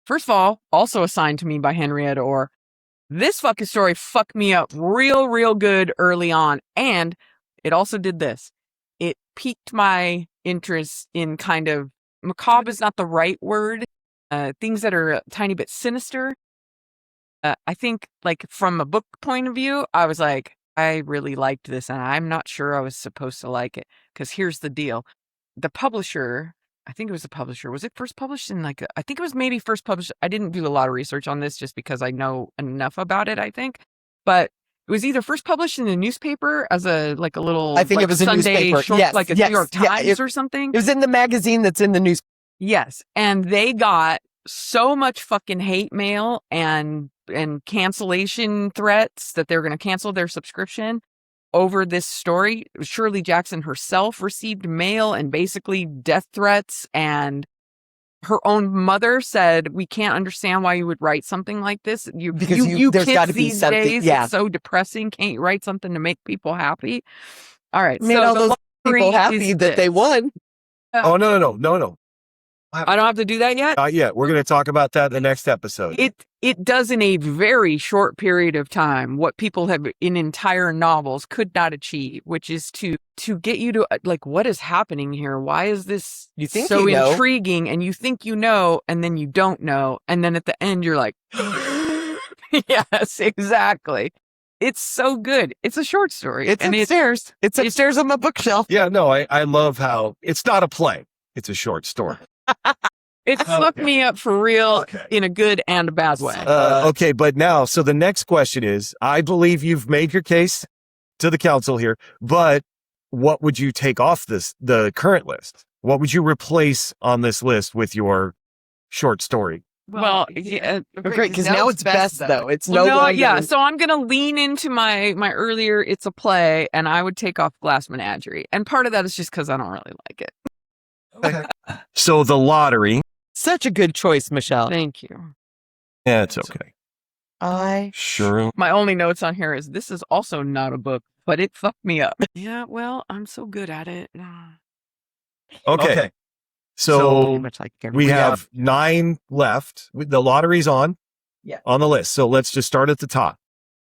First of all, also assigned to me by Henrietta Orr. This fucking story fucked me up real, real good early on. And it also did this. It piqued my interest in kind of, macabre is not the right word, things that are a tiny bit sinister. I think, like, from a book point of view, I was like, I really liked this, and I'm not sure I was supposed to like it. Because here's the deal. The publisher, I think it was the publisher. Was it first published in, like, I think it was maybe first published. I didn't do a lot of research on this just because I know enough about it, I think. But it was either first published in the newspaper as a little, I think it was a Sunday newspaper. short, like a New York Times or something. It was in the magazine that's in the news. Yes. And they got so much fucking hate mail and cancellation threats that they're going to cancel their subscription over this story. Shirley Jackson herself received mail and basically death threats, and her own mother said, "We can't understand why you would write something like this. Because You there's kids gotta be these something- days, yeah. it's so depressing. Can't you write something to make people happy?" All right, Made so all the those people lottery happy is that they this. won. Oh, no. I don't have to do that yet. Not yet. We're going to talk about that in the next episode. It does in a very short period of time what people have in entire novels could not achieve, which is to get you to like, what is happening here? Why is this You think so you know. intriguing? And you think you know, and then you don't know, and then at the end you're like, yes, exactly. It's so good. It's a short story. It's upstairs. It's upstairs on my bookshelf. Yeah, no, I love how it's not a play. It's a short story. It fucked me up for real in a good and a bad way. Okay, but now, so the next question is, I believe you've made your case to the council here, but what would you take off the current list? What would you replace on this list with your short story? Well, yeah, Great, because now it's best though. It's well, no no, longer. yeah. So I'm gonna lean into my earlier. It's a play, and I would take off Glass Menagerie, and part of that is just because I don't really like it. Okay. So the lottery. Such a good choice, Michelle. Thank you. Yeah, it's okay. Sure. My only notes on here is this is also not a book, but it fucked me up. Yeah, well, I'm so good at it. Okay. So Pretty much like we have 9 left. The lottery's on the list. So let's just start at the top.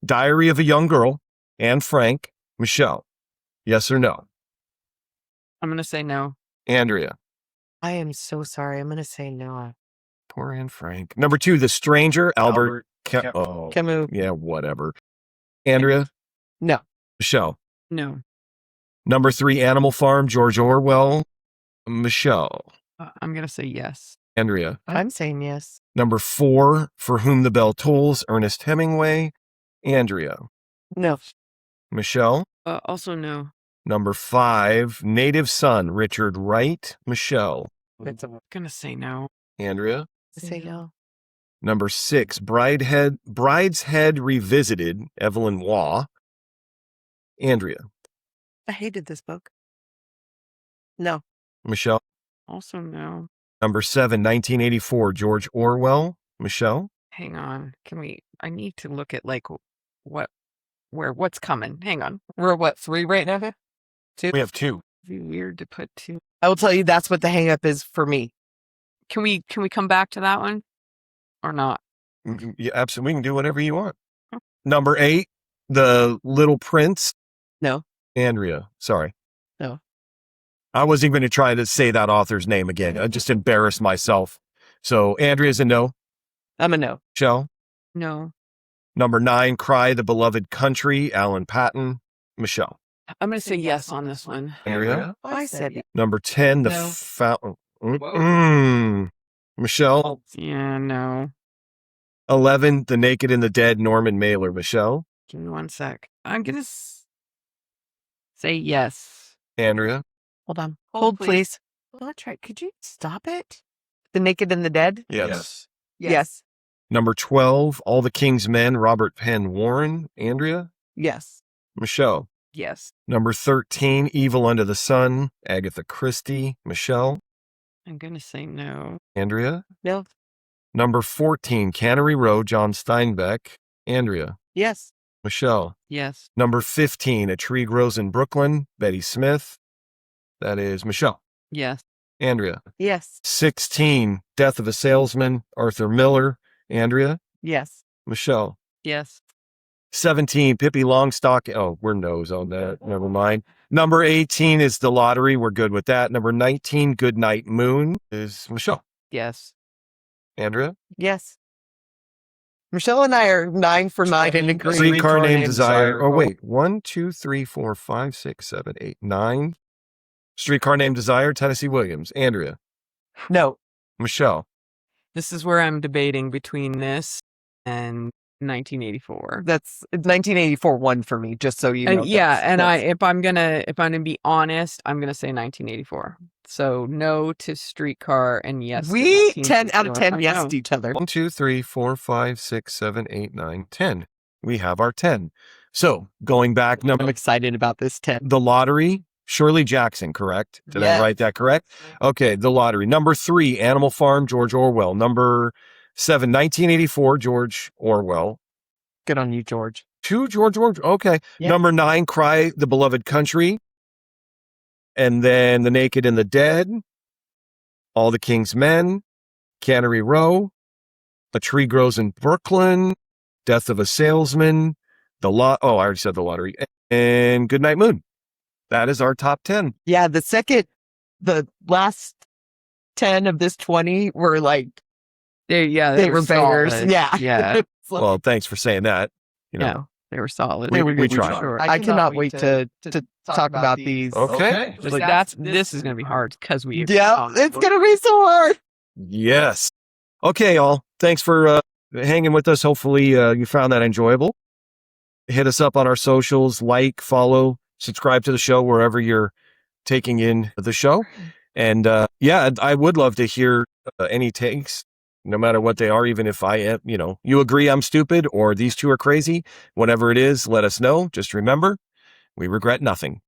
Diary of a Young Girl, Anne Frank, Michelle. Yes or no? I'm gonna say no. Andrea. I am so sorry. I'm going to say no. Poor Anne Frank. Number 2, The Stranger, Albert. Camus. Yeah, whatever. Andrea. No. Michelle. No. Number 3, Animal Farm, George Orwell. Michelle. I'm gonna say yes. Andrea. I'm saying yes. Number 4, For Whom the Bell Tolls, Ernest Hemingway. Andrea. No. Michelle. Also no. Number 5, Native Son, Richard Wright. Michelle. I'm gonna say no. Andrea. Say no. Number 6, Brideshead Revisited, Evelyn Waugh. Andrea. I hated this book. No. Michelle. Also no. Number 7, 1984, George Orwell. Michelle. Hang on. I need to look at like what's coming. Hang on. We're what, 3 right now? 2? We have 2. It'd be weird to put 2. I will tell you that's what the hang up is for me. Can we come back to that one or not? Yeah, absolutely. We can do whatever you want. Number 8, The Little Prince. No. Andrea. Sorry. No. I wasn't even going to try to say that author's name again. I just embarrassed myself. So Andrea's a no. I'm a no. Michelle. No. Number 9, Cry the Beloved Country, Alan Patton. Michelle. I'm gonna say yes on this one. Andrea. I said it. Number 10, The No. Fountain. Michelle. Yeah, no. 11, The Naked and the Dead, Norman Mailer. Michelle. Give me one sec. I'm gonna say yes. Andrea. Hold on. Hold, please. Well, that's right. Could you stop it? The Naked and the Dead? Yes. Yes. Number 12, All the King's Men, Robert Penn Warren. Andrea. Yes. Michelle. Yes. Number 13, Evil Under the Sun, Agatha Christie. Michelle. I'm gonna say no. Andrea. No. Number 14, Cannery Row, John Steinbeck. Andrea. Yes. Michelle. Yes. Number 15, A Tree Grows in Brooklyn, Betty Smith. That is Michelle. Yes. Andrea. Yes. 16, Death of a Salesman, Arthur Miller. Andrea. Yes. Michelle. Yes. 17, Pippi Longstocking. Oh, we're no's on that. Never mind. Number 18 is The Lottery. We're good with that. Number 19, Goodnight Moon is Michelle. Yes. Andrea. Yes. Michelle and I are 9 for 9 in agreement. Streetcar Named Desire. Oh, wait. 1, 2, 3, 4, 5, 6, 7, 8, 9. Streetcar Named Desire, Tennessee Williams. Andrea. No. Michelle. This is where I'm debating between this and 1984. That's 1984 one for me, just so you know. And if I'm gonna be honest, I'm gonna say 1984. So no to Streetcar and yes. to We 10 out of 10 1964. I yes know. to each other. 1, 2, 3, 4, 5, 6, 7, 8, 9, 10. we have our 10. So going back, I'm excited about this 10. the lottery, Shirley Jackson, correct? Did I write that correct? Okay, the lottery. Number 3, Animal Farm, George Orwell. Number 7, 1984, George Orwell. Good on you, George. 2, George Orwell. Okay. Yeah. Number 9, Cry, the Beloved Country. And then The Naked and the Dead, All the King's Men, Cannery Row, A Tree Grows in Brooklyn, Death of a Salesman, I already said the lottery, and Goodnight Moon. That is our top 10. Yeah, the last 10 of this 20 were like, They were bangers. solid. Yeah. Yeah. It's like- Well, thanks for saying that. You know, Yeah. They were solid. We tried. Sure. I cannot wait to talk about these. Okay. This is going to be hard because we. Yeah, it's going to be so hard. Yes. Okay, all. Thanks for hanging with us. Hopefully you found that enjoyable. Hit us up on our socials, like, follow, subscribe to the show wherever you're taking in the show. And I would love to hear any takes, no matter what they are, even if you agree I'm stupid or these two are crazy. Whatever it is, let us know. Just remember, we regret nothing.